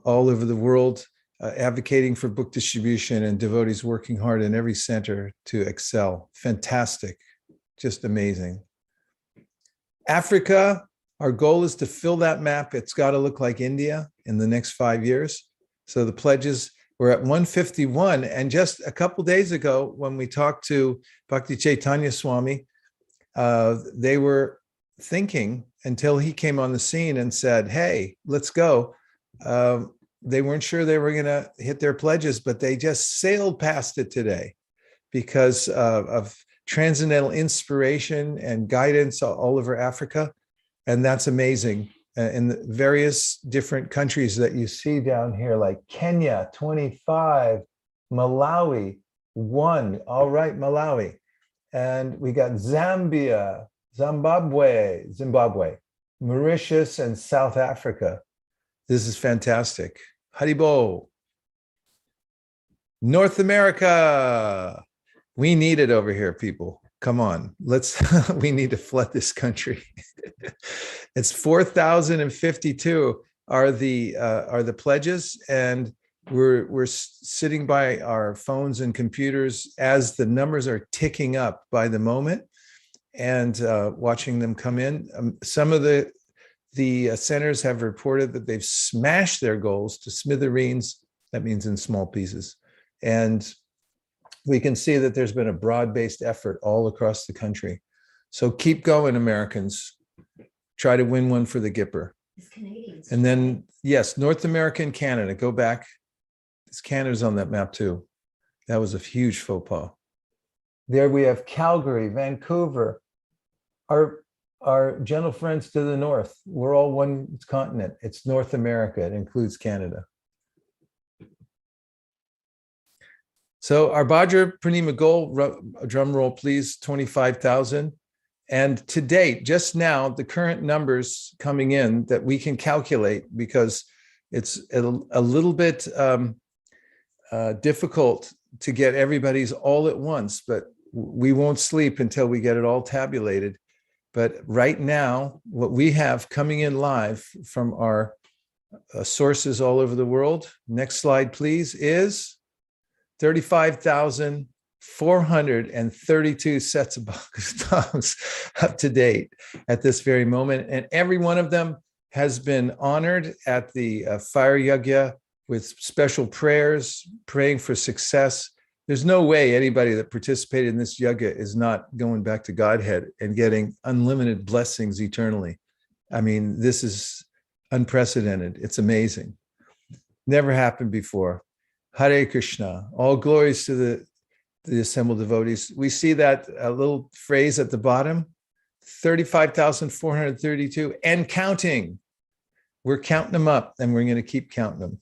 S2: all over the world. advocating for book distribution and devotees working hard in every center to excel. Fantastic, just amazing. Africa, our goal is to fill that map. It's got to look like India in the next 5 years. So the pledges, we're at 151. And just a couple days ago, when we talked to Bhakti Chaitanya Swami, they were thinking until he came on the scene and said, hey, let's go. They weren't sure they were going to hit their pledges, but they just sailed past it today because of transcendental inspiration and guidance all over Africa. And that's amazing. In the various different countries that you see down here, like Kenya, 25, Malawi, 1. All right, Malawi. And we got Zambia, Zimbabwe, Mauritius, and South Africa. This is fantastic. Haribo. North America. We need it over here, people. Come on, we need to flood this country. It's 4,052 are the pledges, and we're sitting by our phones and computers as the numbers are ticking up by the moment, and watching them come in. Some of the centers have reported that they've smashed their goals to smithereens. That means in small pieces, and we can see that there's been a broad-based effort all across the country. So keep going, Americans. Try to win one for the Gipper. And then, yes, North America and Canada, go back. Canada's on that map too. That was a huge faux pas. There we have Calgary, Vancouver, our gentle friends to the north. We're all one continent. It's North America. It includes Canada. So our Bhadra Purnima goal, drum roll please, 25,000. And to date, just now, the current numbers coming in that we can calculate, because it's a little bit difficult to get everybody's all at once, but we won't sleep until we get it all tabulated. But right now, what we have coming in live from our sources all over the world, next slide please, is 35,432 sets of Bhagavatam's up to date at this very moment. And every one of them has been honored at the fire yajna with special prayers, praying for success. There's no way anybody that participated in this yajna is not going back to Godhead and getting unlimited blessings eternally. I mean, this is unprecedented. It's amazing. Never happened before. Hare Krishna, all glories to the assembled devotees. We see that little phrase at the bottom, 35,432 and counting. We're counting them up, and we're going to keep counting them.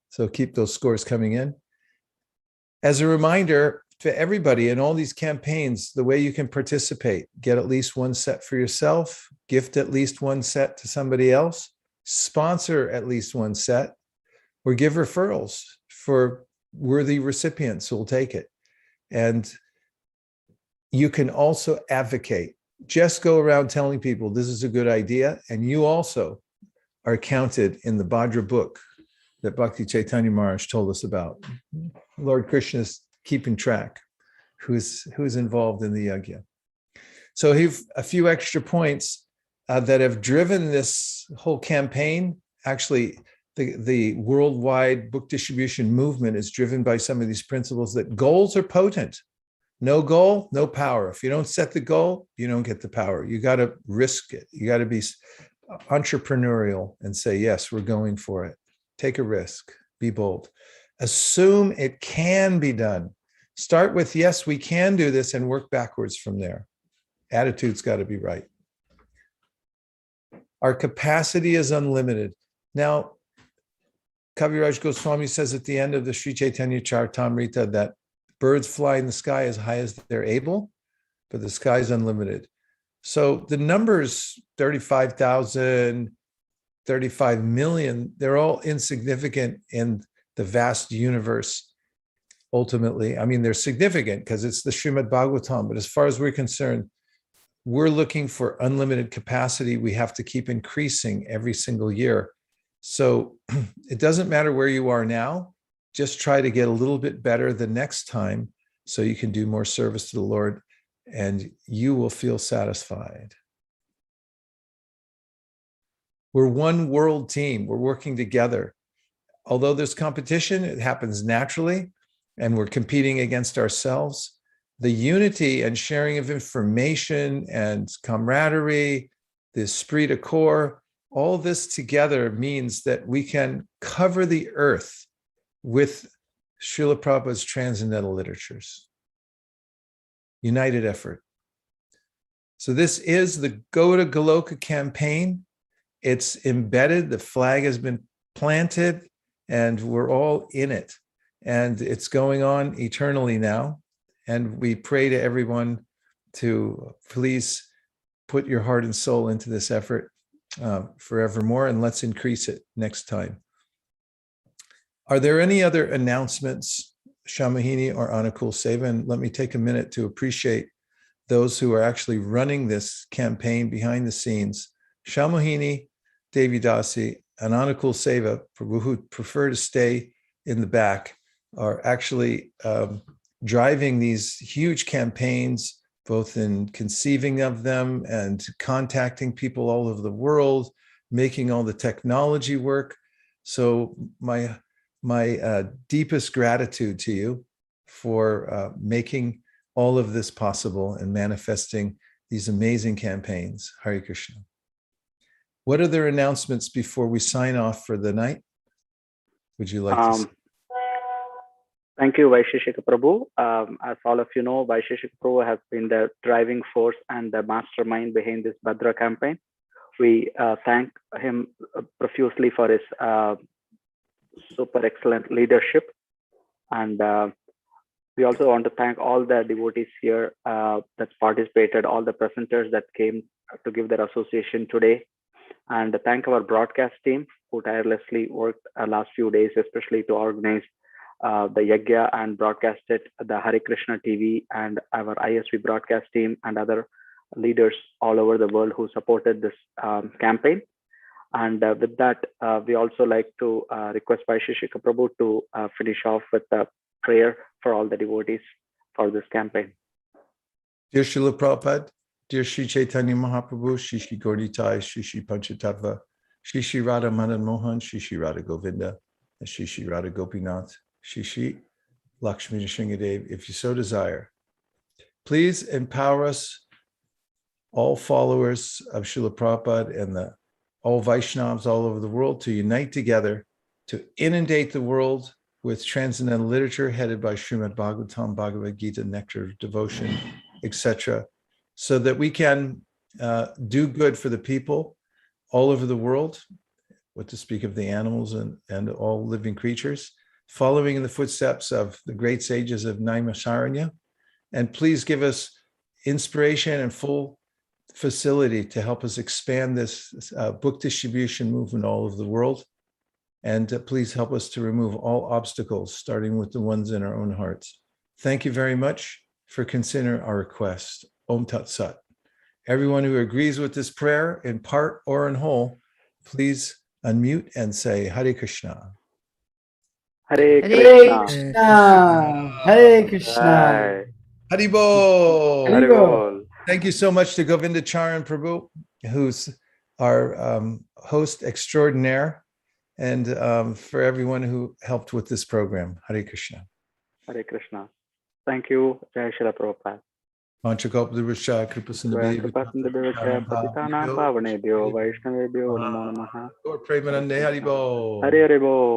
S2: So keep those scores coming in. As a reminder to everybody in all these campaigns, the way you can participate: get at least one set for yourself, gift at least one set to somebody else, sponsor at least one set, or give referrals for worthy recipients who will take it. And you can also advocate. Just go around telling people this is a good idea, and you also are counted in the Bhadra book that Bhakti Chaitanya Maharaj told us about. Lord Krishna is keeping track who's involved in the yajna. So here's a few extra points that have driven this whole campaign. Actually, the worldwide book distribution movement is driven by some of these principles that goals are potent. No goal, no power. If you don't set the goal, you don't get the power. You got to risk it. You got to be entrepreneurial and say, yes, we're going for it. Take a risk, be bold. Assume it can be done. Start with, yes, we can do this, and work backwards from there. Attitude's got to be right. Our capacity is unlimited. Now, Kaviraj Goswami says at the end of the Sri Chaitanya Charitamrita that birds fly in the sky as high as they're able, but the sky is unlimited. So the numbers, 35,000, 35 million, they're all insignificant in the vast universe, ultimately. I mean, they're significant because it's the Srimad Bhagavatam, but as far as we're concerned, we're looking for unlimited capacity. We have to keep increasing every single year. So it doesn't matter where you are now, just try to get a little bit better the next time so you can do more service to the Lord and you will feel satisfied. We're one world team. We're working together. Although there's competition, it happens naturally, and we're competing against ourselves. The unity and sharing of information and camaraderie, the esprit de corps, all this together means that we can cover the earth with Srila Prabhupada's transcendental literatures. United effort. So this is the Go to Goloka campaign. It's embedded, the flag has been planted, and we're all in it. And it's going on eternally now. And we pray to everyone to please put your heart and soul into this effort forevermore, and let's increase it next time. Are there any other announcements, Shamahini or Anukul Seva? And let me take a minute to appreciate those who are actually running this campaign behind the scenes. Shamahini, Devi Dasi, and Anukul Seva, who prefer to stay in the back, are actually driving these huge campaigns, both in conceiving of them and contacting people all over the world, making all the technology work. So my deepest gratitude to you for making all of this possible and manifesting these amazing campaigns. Hare Krishna. What other announcements before we sign off for the night would you like to say?
S1: Thank you, Vaisheshika Prabhu. As all of you know, Vaisheshika Prabhu has been the driving force and the mastermind behind this Bhadra campaign. We thank him profusely for his super excellent leadership. And we also want to thank all the devotees here that participated, all the presenters that came to give their association today. And thank our broadcast team who tirelessly worked last few days, especially to organize the Yajna and broadcast it, the Hare Krishna TV and our ISV broadcast team and other leaders all over the world who supported this campaign. And with that, we also like to request Vaisheshika Prabhu to finish off with a prayer for all the devotees for this campaign.
S2: Dear Srila Prabhupada, dear Sri Chaitanya Mahaprabhu, Shri Shri Gauritai, Shri Shri Panchatattva, Shri Shri Radha Madan Mohan, Shri Shri Radha Govinda, and Shri Shri Radha Gopinath, Shri Shri Lakshmi Nrsimhadev, if you so desire. Please empower us, all followers of Srila Prabhupada and all Vaishnavas all over the world, to unite together to inundate the world with transcendental literature headed by Srimad Bhagavatam, Bhagavad Gita, Nectar of Devotion, etc., so that we can do good for the people all over the world, what to speak of the animals and all living creatures, following in the footsteps of the great sages of Naimisharanya. And please give us inspiration and full facility to help us expand this book distribution movement all over the world. And please help us to remove all obstacles, starting with the ones in our own hearts. Thank you very much for considering our request. Om Tat Sat. Everyone who agrees with this prayer in part or in whole, please unmute and say Hare Krishna.
S1: Hare
S9: Krishna. Hare Krishna.
S2: Haribol.
S1: Haribol.
S2: Thank you so much to Govinda Charan Prabhu, who's our host extraordinaire, and for everyone who helped with this program. Hare Krishna.
S1: Hare Krishna. Thank you. Jai Shri Prabhupada.
S2: Panchakalpadurvascha Kripasindhavibhyo
S1: Patitanam Pavanebhyo Vaishnavebhyo Namo Namaha.
S2: Lord Premanande Haribol.
S1: Hare Haribol.